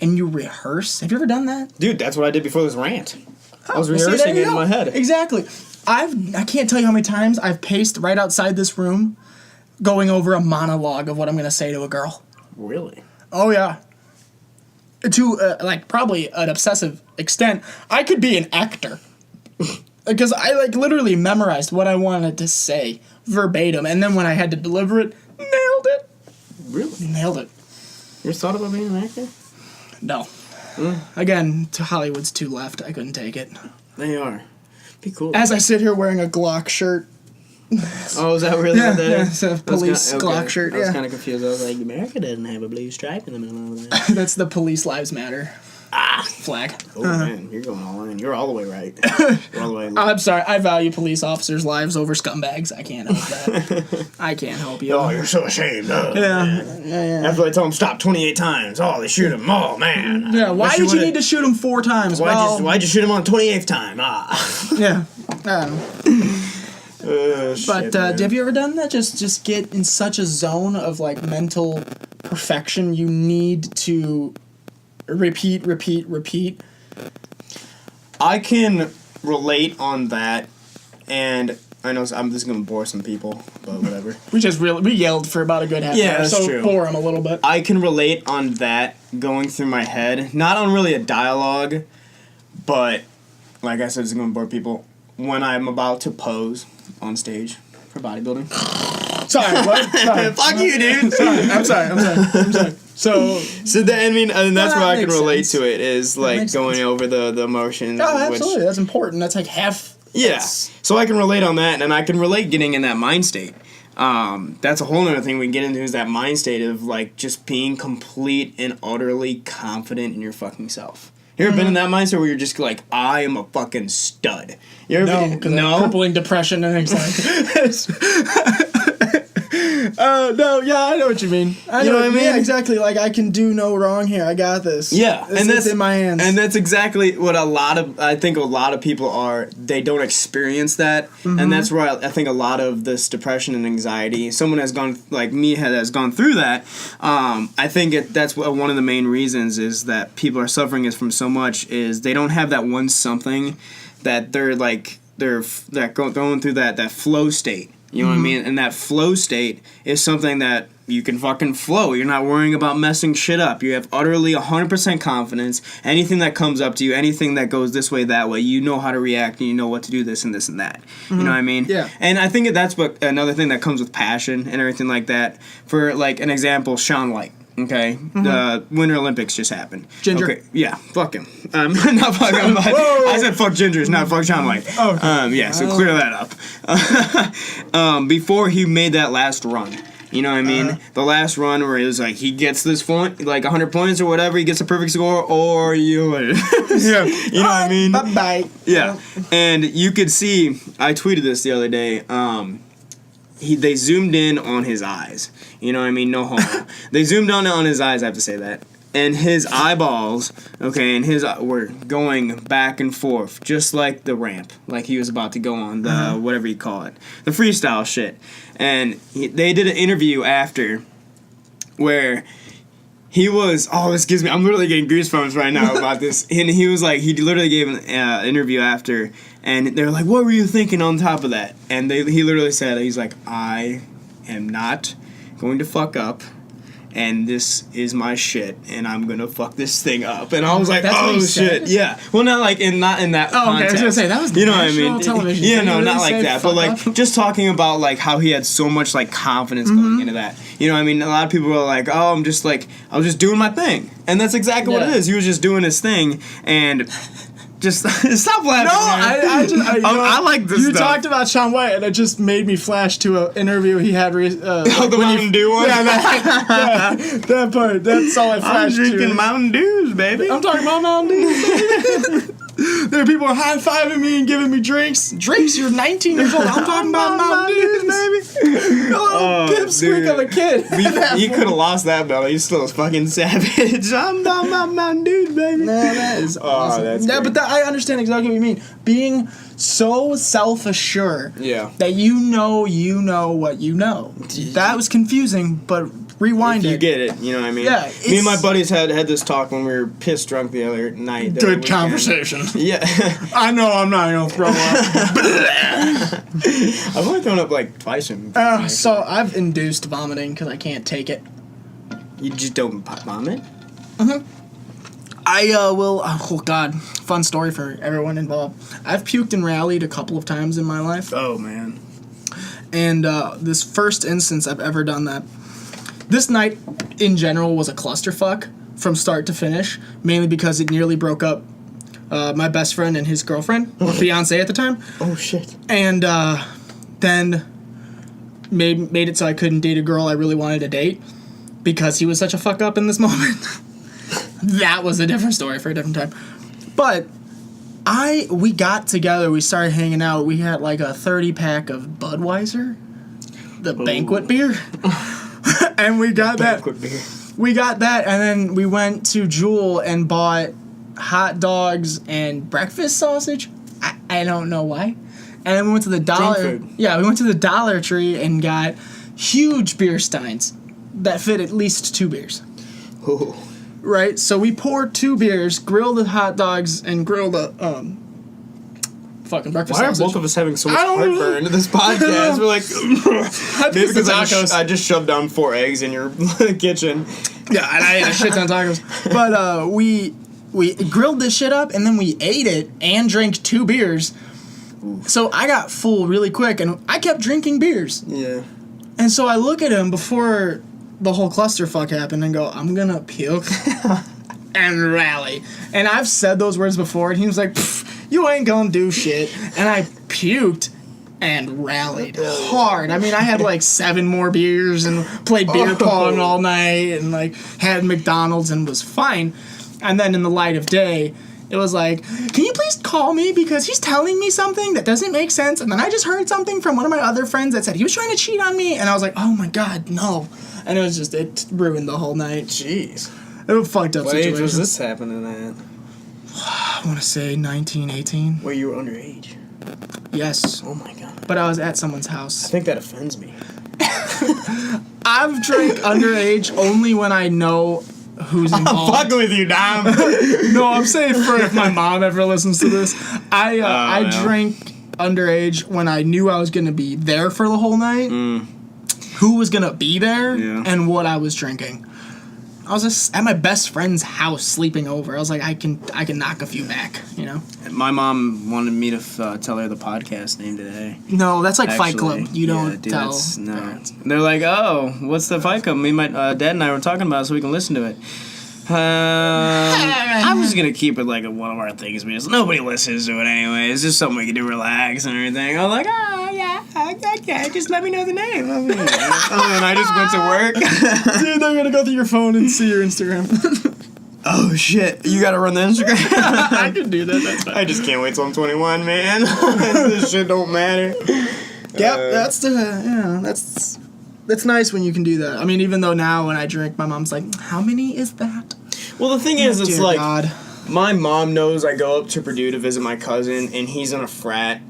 and you rehearse. Have you ever done that? Dude, that's what I did before this rant. I was Well, see, there rehearsing you it in go. my head. Exactly. I can't tell you how many times I've paced right outside this room, going over a monologue of what I'm going to say to a girl. Really? Oh yeah. To like probably an obsessive extent, I could be an actor because I like literally memorized what I wanted to say verbatim, and then when I had to deliver it, nailed it. Really? Nailed it. You ever thought about being an actor? No. Again, to Hollywood's too left. I couldn't take it. They are. Be cool. As I sit here wearing a Glock shirt. Oh, is that really what that Yeah, is? it's a I was police kinda- Glock shirt, I was yeah. kind of confused. I was like, America doesn't have a blue stripe in the middle of that. That's the Police Lives Matter flag. Oh, man, you're going all in. You're all the way right. You're all the way I'm sorry. I value police officers' lives over scumbags. I can't help that. I can't help you. Oh, you're so ashamed. Oh, Yeah. man. Yeah. After I told him stop 28 times, oh, they shoot him. Oh, man. Yeah, why Wish did you would've- need to shoot him 4 times? Why'd you shoot him on the 28th time? Ah. Yeah. I don't know. But But have you ever done that? Just get in such a zone of like mental perfection, you need to repeat. I can relate on that, and I know I'm just gonna bore some people, but whatever. We yelled for about a good half Yeah, hour, that's so true. bore him a little bit. I can relate on that going through my head, not on really a dialogue, but like I said, it's gonna bore people when I'm about to pose on stage for bodybuilding. Sorry, what? Sorry. Fuck you, dude. I'm sorry. So I mean, and that's Well, where I that can makes relate sense. to it is like makes going sense. over the emotions. oh, which- absolutely, that's important. That's like half. Yeah. So I can relate on that, and I can relate getting in that mind state. That's a whole other thing we can get into is that mind state of like just being complete and utterly confident in your fucking self. You ever been in that mindset where you're just like, I am a fucking stud? You ever No, been, because of crippling depression and anxiety. No, yeah, I know what you mean. I You know what I mean? Yeah, exactly. Like, I can do no wrong here. I got this. Yeah, and that's in my hands. And that's exactly what I think a lot of people are. They don't experience that, and that's where I think a lot of this depression and anxiety. Someone has gone like me has gone through that. I think that's one of the main reasons is that people are suffering is from so much is they don't have that one something that they're going through that flow state. You know what I mean? And that flow state is something that you can fucking flow. You're not worrying about messing shit up. You have utterly 100% confidence. Anything that comes up to you, anything that goes this way, that way, you know how to react and you know what to do this and this and that. You know what I mean? Yeah. And I think that's what another thing that comes with passion and everything like that. For like an example, Sean White. Okay, the Winter Olympics just happened. Ginger. Okay, yeah, fuck him. Not fuck him, but I said fuck Gingers, not fuck John White. Okay. Yeah, so clear that up. Before he made that last run, you know what I mean? The last run where it was like he gets this point, like 100 points or whatever, he gets a perfect score, or you lose. Yeah. You know what I mean? Bye-bye. Yeah, and you could see. I tweeted this the other day. They zoomed in on his eyes. You know what I mean? No homo. They zoomed on his eyes. I have to say that. And his eyeballs, okay, and his were going back and forth, just like the ramp, like he was about to go on the whatever you call it, the freestyle shit. And they did an interview after, where he was. Oh, this gives me. I'm literally getting goosebumps right now about this. And he was like, he literally gave an interview after, and they were like, "What were you thinking on top of that?" And he literally said, he's like, "I am not going to fuck up. And this is my shit, and I'm gonna fuck this thing up." And I was like, That's what "Oh he shit, said? yeah." Well, not in that. Oh, okay. Context. I was gonna say that was you know what I national mean? television. Yeah, Did no, he not really like say that, but fuck like up? just talking about like how he had so much like confidence going into that. You know what I mean? A lot of people were like, "Oh, I was just doing my thing," and that's exactly what it Yeah. is. He was just doing his thing, and just stop laughing. No, man. I like this You stuff. talked about Shaun White, and it just made me flash to an interview he had. Oh, the Mountain Dew one? Yeah, that part. That's all I I'm flashed drinking to. Mountain Dews, baby. I'm talking about Mountain Dew. There are people high-fiving me and giving me drinks. Drinks? You're 19 years old. I'm talking about Mountain Dews, baby. A little pipsqueak of a kid. You could have lost that battle. You still a fucking savage. I'm talking about Mountain Dews, baby. Man, that is awesome. that's yeah, great. but I understand exactly what you mean. Being so self-assured Yeah. that you know what you know. That was confusing, but rewind You it. get it, you know what I mean? Yeah, Me and my it's- buddies had this talk when we were pissed drunk the other night. the Good weekend. conversation. Yeah. I know I'm not gonna throw up. I've only thrown up like twice in. So I've induced vomiting because I can't take it. You just don't vomit? I will. Oh God, fun story for everyone involved. I've puked and rallied a couple of times in my life, Oh, man. and this first instance I've ever done that. This night, in general, was a clusterfuck from start to finish, mainly because it nearly broke up my best friend and his girlfriend, or fiance at the time, Oh, shit. and then made it so I couldn't date a girl I really wanted to date because he was such a fuck up in this moment. That was a different story for a different time. But we got together, we started hanging out, we had like a 30-pack of Budweiser, the banquet beer. And we got that. Banquet beer. We got that, and then we went to Jewel and bought hot dogs and breakfast sausage. I don't know why. And then we went to the Dollar. food. Yeah, we went to the Dollar Tree and got huge beer steins that fit at least 2 beers. Ooh. Right, so we poured 2 beers, grilled the hot dogs, and grilled the fucking breakfast Why are sausage. both of us having so much I don't know. heartburn in this podcast? We're like, maybe it's the because tacos. I just shoved down 4 eggs in your kitchen. Yeah, and I ate a shit ton of tacos. But we grilled this shit up, and then we ate it and drank 2 beers. So I got full really quick, and I kept drinking beers. Yeah. And so I look at him before the whole clusterfuck happened and go, I'm gonna puke and rally. And I've said those words before, and he was like, you ain't gonna do shit. And I puked and rallied hard. I mean, I had like 7 more beers and played beer pong all night and like had McDonald's and was fine. And then in the light of day, it was like, can you please call me because he's telling me something that doesn't make sense. And then I just heard something from one of my other friends that said he was trying to cheat on me. And I was like, oh my God, no. And it was just, it ruined the whole night. Jeez. It was a fucked up What age situation. was this happening at? I want to say 19, 18. Where you were underage? Yes. Oh my god. But I was at someone's I house. think that offends me. I've drank underage only when I know who's involved. Fuck with you, Dom. No, I'm saying for if my mom ever listens to this. I no. drank underage when I knew I was going to be there for the whole night, who was going to be there, Yeah. and what I was drinking. I was just at my best friend's house sleeping over. I was like, I can knock a few back, you know. My mom wanted me to tell her the podcast name today. No, that's like Fight Actually, Club. You don't dude, tell. No. parents. They're like, oh, what's the Fight Club? Me, my dad and I were talking about it so we can listen to it. I'm just gonna keep it like one of our things because nobody listens to it anyway. It's just something we can do, relax and everything. I'm like, oh yeah, okay, just let me know the name. And I just went to work. Dude, they're gonna go through your phone and see your Instagram. Oh shit, you gotta run the Instagram. I can do that. That's fine. I just can't wait till I'm 21, man. This shit don't matter. Yep, that's nice when you can do that. I mean, even though now when I drink, my mom's like, "How many is that?" Well, the thing is, it's Dear like God. my mom knows I go up to Purdue to visit my cousin, and he's in a frat,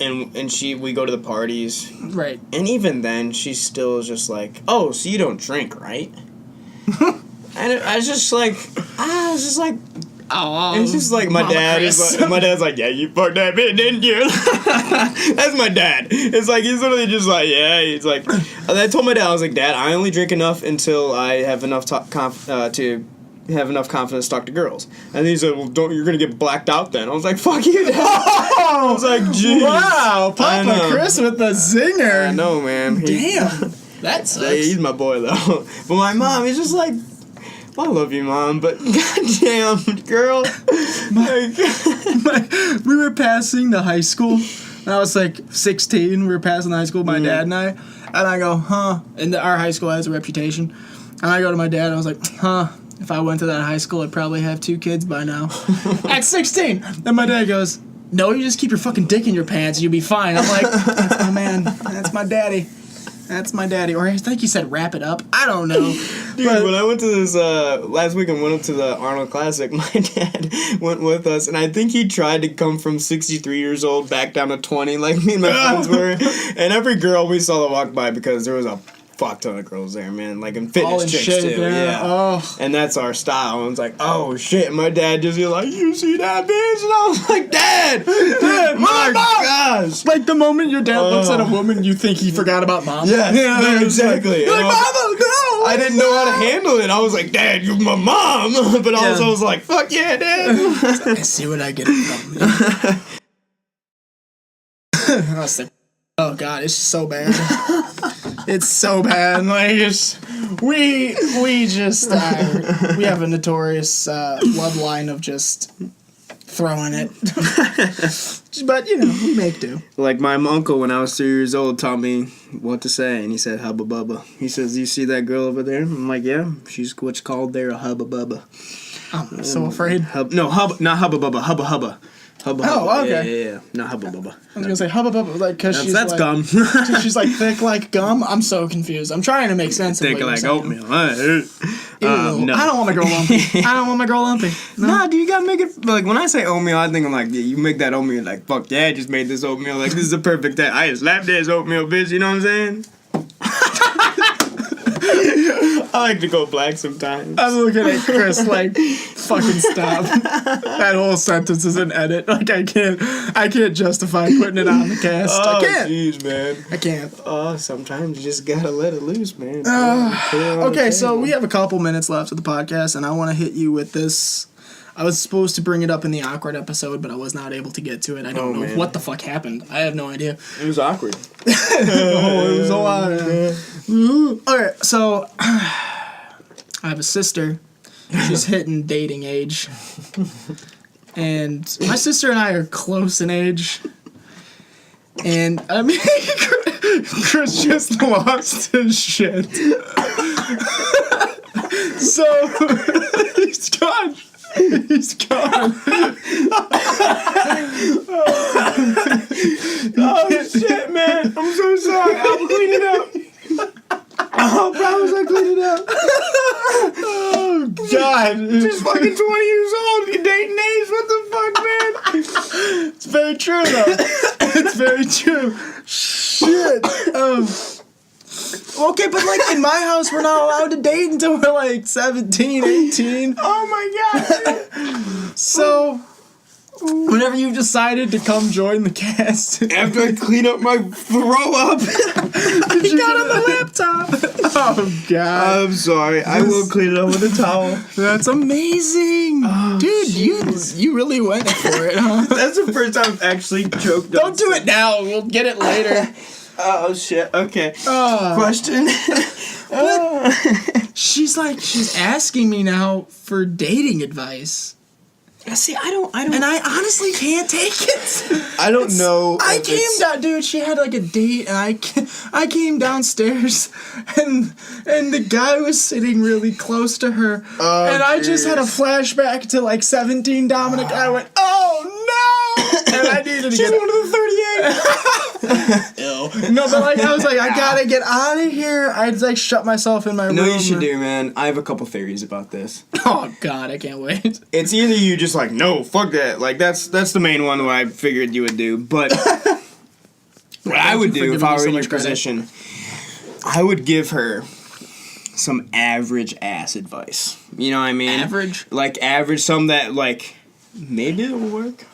and we go to the parties, Right. and even then, she still is just like, "Oh, so you don't drink, right?" And I was just like, Oh, it's just like my Mama dad Chris. is like, my dad's like, yeah, you fucked that bitch, didn't you? That's my dad. It's like he's literally just like, yeah. He's like, and I told my dad, I was like, Dad, I only drink enough until I have enough to have enough confidence to talk to girls. And he said, well, you're gonna get blacked out then. I was like, fuck you, Dad. I was like, geez. Wow, I Papa know. Chris with the zinger. I know, man. Damn, that sucks. Yeah, he's my boy though. But my mom is just like, I love you, Mom, but goddamn, girl. We were passing the high school. And I was like 16. We were passing the high school, my dad and I go, huh? And our high school has a reputation. And I go to my dad and I was like, huh? If I went to that high school, I'd probably have 2 kids by now. At 16. And my dad goes, no, you just keep your fucking dick in your pants and you'll be fine. I'm like, that's my man. That's my daddy. That's my daddy. Or I think he said wrap it up. I don't know. Dude, when I went to this last week and went up to the Arnold Classic, my dad went with us, and I think he tried to come from 63 years old back down to 20 like me and my friends were. And every girl we saw that walked by, because there was a fuck ton of girls there, man. Like in fitness All in chicks shape, too. yeah. Oh. And that's our style. And it's like, oh shit. And my dad just be like, you see that bitch? And I was like, Dad, my gosh. Like the moment your dad looks at a woman, you think he forgot about mom. Yes, yeah, exactly. You're like, And Mama, no! I didn't know how to handle it. I was like, Dad, you're my mom. But also I was like, fuck yeah, Dad. I see what I get it from. I was like, oh God, it's so bad. It's so bad. Like we have a notorious bloodline of just throwing it. But you know, we make do. Like my uncle, when I was 3 years old, taught me what to say, and he said hubba bubba. He says, "You see that girl over there?" I'm like, "Yeah, she's what's called there a hubba bubba." I'm so afraid. Not hubba bubba, hubba hubba. Hubba Oh, hubba. okay. Yeah, not hubba bubba. I was gonna say hubba bubba, like because she's That's like, gum. she's like thick like gum. I'm so confused. I'm trying to make sense of Thick what you're like saying. oatmeal. Ew, No. I don't want my girl lumpy. I don't want my girl lumpy. No. Nah, dude, you gotta make it. Like when I say oatmeal, I think I'm like, yeah, you make that oatmeal. Like, fuck yeah, I just made this oatmeal. Like this is a perfect test. I just slapped this oatmeal, bitch. You know what I'm saying? I like to go black sometimes. I'm looking at Chris like, fucking stop. That whole sentence is an edit. Like I can't justify putting it on the cast. I can't. Jeez, man. I can't. Sometimes you just gotta let it loose, man. Okay, so we have a couple minutes left of the podcast, and I want to hit you with this. I was supposed to bring it up in the awkward episode, but I was not able to get to it. I don't know man. what the fuck happened. I have no idea. It was awkward. It was a lot. Okay, so I have a sister. She's hitting dating age. And my sister and I are close in age. And I mean, Chris just lost his shit. So he's gone. He's gone. Oh shit, man! I'm so sorry. I'll clean it up. I promise I'll clean it up. Oh God! She's fucking 20 years old. You're dating age. What the fuck, man? It's very true, though. It's very true. Shit. Okay, but like in my house, we're not allowed to date until we're like 17, 18. Oh my god. So Whenever you decided to come join the cast, After I clean up my throw up. you got on the laptop. Oh God! I'm sorry. I will clean it up with a towel. That's amazing, dude. You really went for it, huh? That's the first time I've actually choked. Don't do it now. We'll get it later. Oh shit. Okay. Oh. Question. She's asking me now for dating advice. See, I don't. And I honestly can't take it. I don't know. I if came it's- down, dude. She had like a date, and I came downstairs, and the guy was sitting really close to her, Oh, and I just had a jeez. flashback to like 17 Dominic. I went, oh no, and I needed to She's get one of the 38. ill. No, but like I was like, I gotta get out of here. I'd like shut myself in my room. No, you should do, man. I have a couple theories about this. Oh God, I can't wait. It's either you just like, no, fuck that. Like that's the main one where I figured you would do. But what I would do if I were in your position, I would give her some average ass advice. You know what I mean? Average? Like average, some that like maybe it'll work.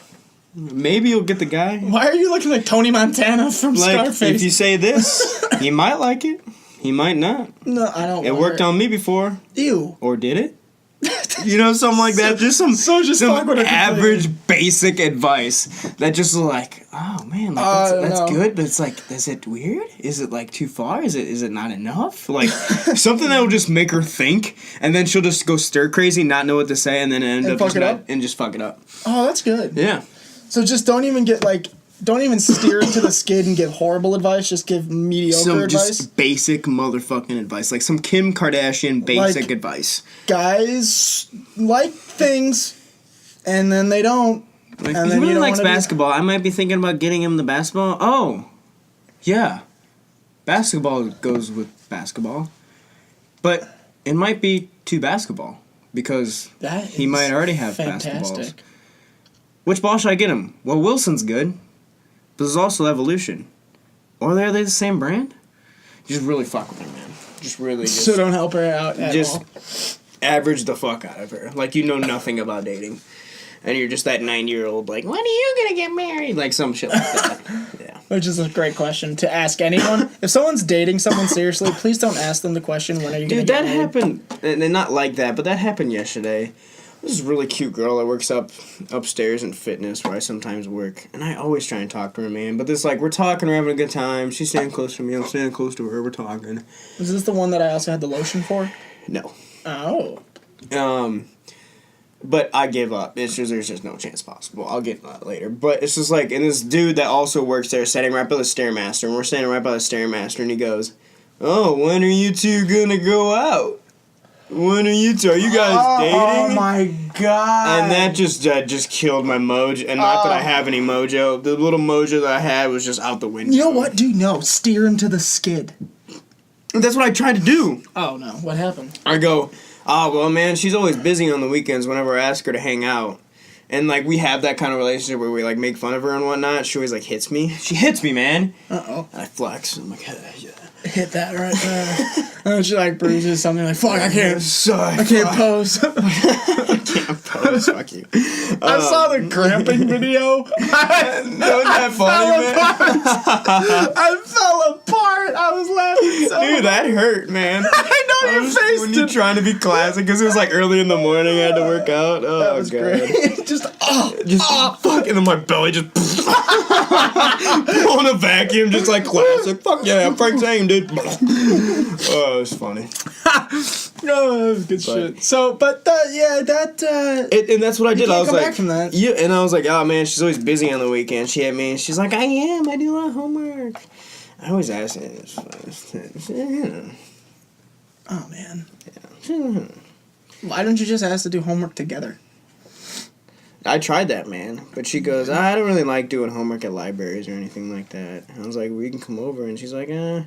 Maybe you'll get the guy. Why are you looking like Tony Montana from Like Scarface? if you say this, he might like it. He might not. No, I don't. It want worked her. on me before. Ew. Or did it? You know, something like that. Just some, so just some fuck with her average, basic advice that just like, oh man, like that's no. good, but it's like, is it weird? Is it like too far? Is it not enough? Like something that will just make her think, and then she'll just go stir crazy, not know what to say, and then end And up fuck just it not, up? and just fuck it up. Oh, that's good. Yeah. So just don't even steer into the skid and give horrible advice. Just give mediocre Some advice. just basic motherfucking advice, like some Kim Kardashian basic Like- advice. Guys like things, and then they don't. Like, And if then he you really don't likes wanna do- basketball, I might be thinking about getting him the basketball. Oh, yeah. Basketball goes with basketball. But it might be to basketball because That he is might already have fantastic. basketballs. Which ball should I get him? Well, Wilson's good, but there's also Evolution. Or are they the same brand? Just really fuck with her, man. Just really just, So don't help her out at just all. average the fuck out of her. Like, you know nothing about dating. And you're just that 90-year-old, like, when are you gonna get married? Like, some shit like that. Yeah. Which is a great question to ask anyone. If someone's dating someone seriously, please don't ask them the question, when are you going to Dude, get that married? happened, and not like that, but that happened yesterday. This is a really cute girl that works upstairs in fitness where I sometimes work, and I always try and talk to her, man. But this, like, we're talking, we're having a good time. She's standing close to me, I'm standing close to her, we're talking. Is this the one that I also had the lotion for? No. Oh. But I gave up. It's just, there's just no chance possible. I'll get that later. But it's just like, and this dude that also works there, sitting right by the Stairmaster, and we're standing right by the Stairmaster, and he goes, "Oh, when are you two gonna go out? When are you two? Are you guys dating?" Oh my god. And that just killed my mojo. And not that I have any mojo. The little mojo that I had was just out the window. You know what, dude? No, steer into the skid. That's what I tried to do. Oh no, what happened? I go, well, man, she's always busy on the weekends whenever I ask her to hang out. And, like, we have that kind of relationship where we, like, make fun of her and whatnot. She always, like, hits me. She hits me, man. Uh-oh. And I flex. And I'm like, yeah. Hit that right there. And then she like bruises something like, fuck, I can't Sorry. I can't pose. pose. Fuck you. I saw the cramping video. Wasn't that funny, man? I fell apart. I was laughing so Dude, that hurt, man. I know your face When you're did. trying to be classic, because it was, like, early in the morning. I had to work out. Oh, That was God. great. Just Fuck, and then my belly just pulling a vacuum, just like classic. Fuck yeah, Frank Zane, dude. Oh, it was funny. no, that was good shit. So, but that And that's what I did. can't I was come like, back from that. Yeah, and I was like, oh man, she's always busy on the weekend. She hit me, and she's like, I am. I do a lot of homework. I always ask her. oh man, why don't you just ask to do homework together? I tried that, man. But she goes, I don't really like doing homework at libraries or anything like that. I was like, well, you can come over. And she's like, I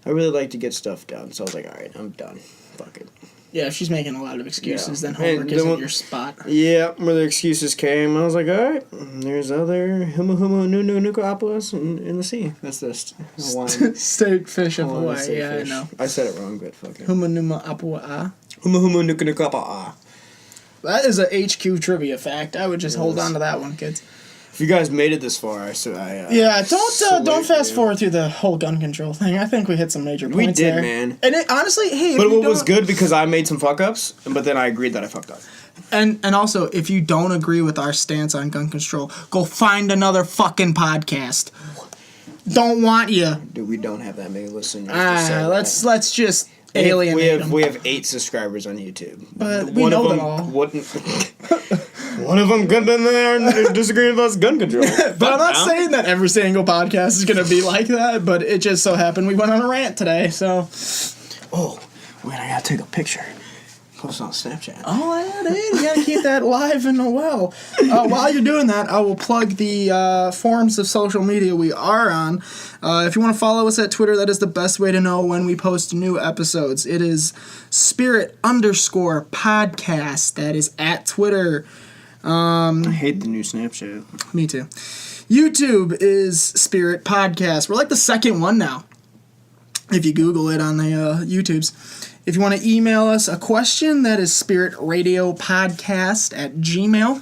really like to get stuff done. So I was like, all right, I'm done. Fuck it. Yeah, if she's making a lot of excuses, Yeah. then homework And isn't then- your spot. Yeah, where the excuses came, I was like, all right, there's other nuka in the sea. That's this Hawaiian. Steak, fish, and Hawaiian Hawaii. Yeah, fish. I know. I said it wrong, but fuck it. Humanuma apua. Nuka. That is a HQ trivia fact. I would just hold on to that one, kids. If you guys made it this far, Yeah, don't fast forward through the whole gun control thing. I think we hit some major points there. We did, man. And it, honestly, hey, but what was good because I made some fuck ups, but then I agreed that I fucked up. And also, if you don't agree with our stance on gun control, go find another fucking podcast. Don't want you. Dude, we don't have that many listeners. Let's just alienate them. We have 8 subscribers on YouTube. But we know them all. One of them got in there and disagreeing about gun control. But I'm not saying that every single podcast is going to be like that, but it just so happened we went on a rant today, so... Oh, wait, I gotta take a picture. Post on Snapchat. Oh, yeah, dude, you gotta keep that live and well. While you're doing that, I will plug the forms of social media we are on. If you want to follow us at Twitter, that is the best way to know when we post new episodes. It is spirit_podcast. That is at Twitter. I hate the new Snapchat. Me too. YouTube is Spirit Podcast. We're like the second one now, if you Google it on the YouTubes. If you want to email us a question, that is spiritradiopodcast@gmail.com.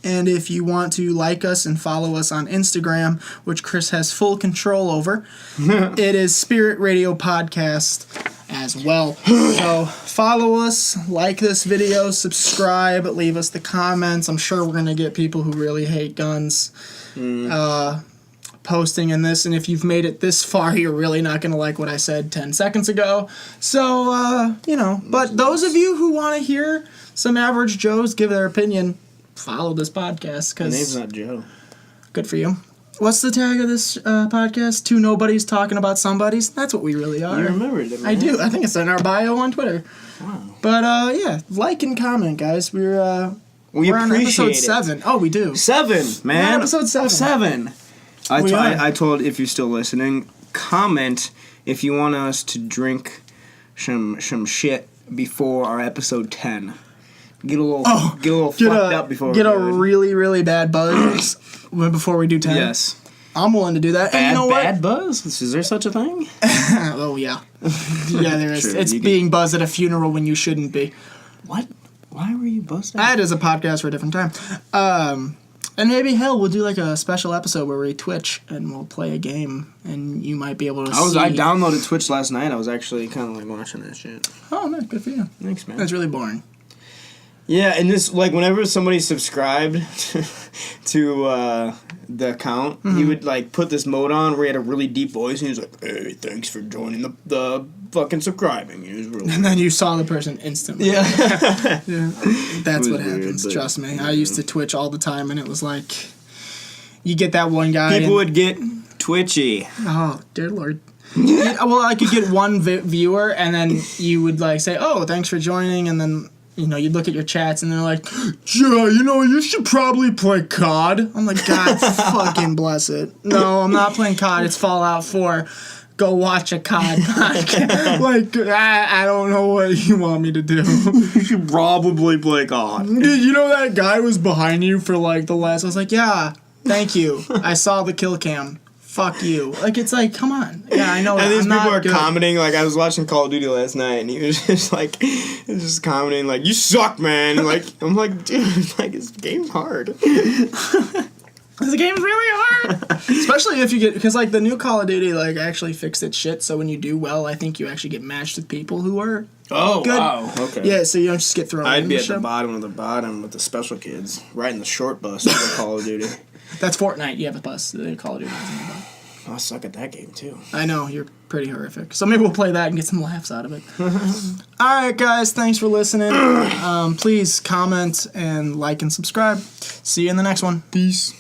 And if you want to like us and follow us on Instagram, which Chris has full control over, it is Spirit Radio Podcast as well. So follow us, like this video, subscribe, leave us the comments. I'm sure we're going to get people who really hate guns posting in this, and if you've made it this far, you're really not going to like what I said 10 seconds ago. So, but those of you who want to hear some average Joes give their opinion, follow this podcast, because... My name's not Joe. Good for you. What's the tag of this podcast? 2 nobodies talking about somebodies? That's what we really are. You remembered it, man. I do. I think it's in our bio on Twitter. Wow. But, yeah, like and comment, guys. We're on episode 7. Oh, we do. 7, man. We're on episode 7. 7. I I told, if you're still listening, comment if you want us to drink some shit before our episode 10. Get a little fucked up before we get do a it. really, really bad buzz before we do 10. Yes. I'm willing to do that. And you know Bad what? buzz? Is there such a thing? Oh, yeah. Yeah, there is. Sure, it's being buzzed at a funeral when you shouldn't be. What? Why were you buzzed? That is a podcast for a different time. And maybe, hell, we'll do like a special episode where we Twitch and we'll play a game and you might be able to see. I downloaded Twitch last night. I was actually kind of like watching that shit. Oh, no, good for you. Thanks, man. That's really boring. Yeah, and this, like, whenever somebody subscribed to the account, he would, like, put this mode on where he had a really deep voice, and he was like, hey, thanks for joining the fucking subscribing. It was really And then you saw the person instantly. Yeah. Yeah. That's what weird, happens, but- trust me. I used to Twitch all the time, and it was like, you get that one guy. People would get twitchy. Oh, dear Lord. Well, I could get one viewer, and then you would, like, say, oh, thanks for joining, and then... you'd look at your chats and they're like, yeah, you should probably play COD. I'm like, God fucking bless it. No, I'm not playing COD. It's Fallout 4. Go watch a COD podcast. Like, I don't know what you want me to do. You should probably play COD. Dude, you know that guy was behind you for, like, the last... I was like, yeah, thank you. I saw the kill cam. Fuck you. Like, it's like, come on. Yeah, I know. And these I'm not people are good. commenting, like, I was watching Call of Duty last night, and he was just like, commenting, like, you suck, man. Like, I'm like, dude, like, this game's hard. This game's really hard. Especially if you get... Because, like, the new Call of Duty, like, actually fixed its shit, so when you do well, I think you actually get matched with people who are Oh, good. wow. Okay. Yeah, so you don't just get thrown I'd in be the at the show. bottom of the bottom with the special kids, riding the short bus of Call of Duty. That's Fortnite. You have a bus. The Call of Duty doesn't have a bus. I suck at that game, too. I know, you're pretty horrific. So maybe we'll play that and get some laughs out of it. Alright, guys, thanks for listening. Please comment and like and subscribe. See you in the next one. Peace.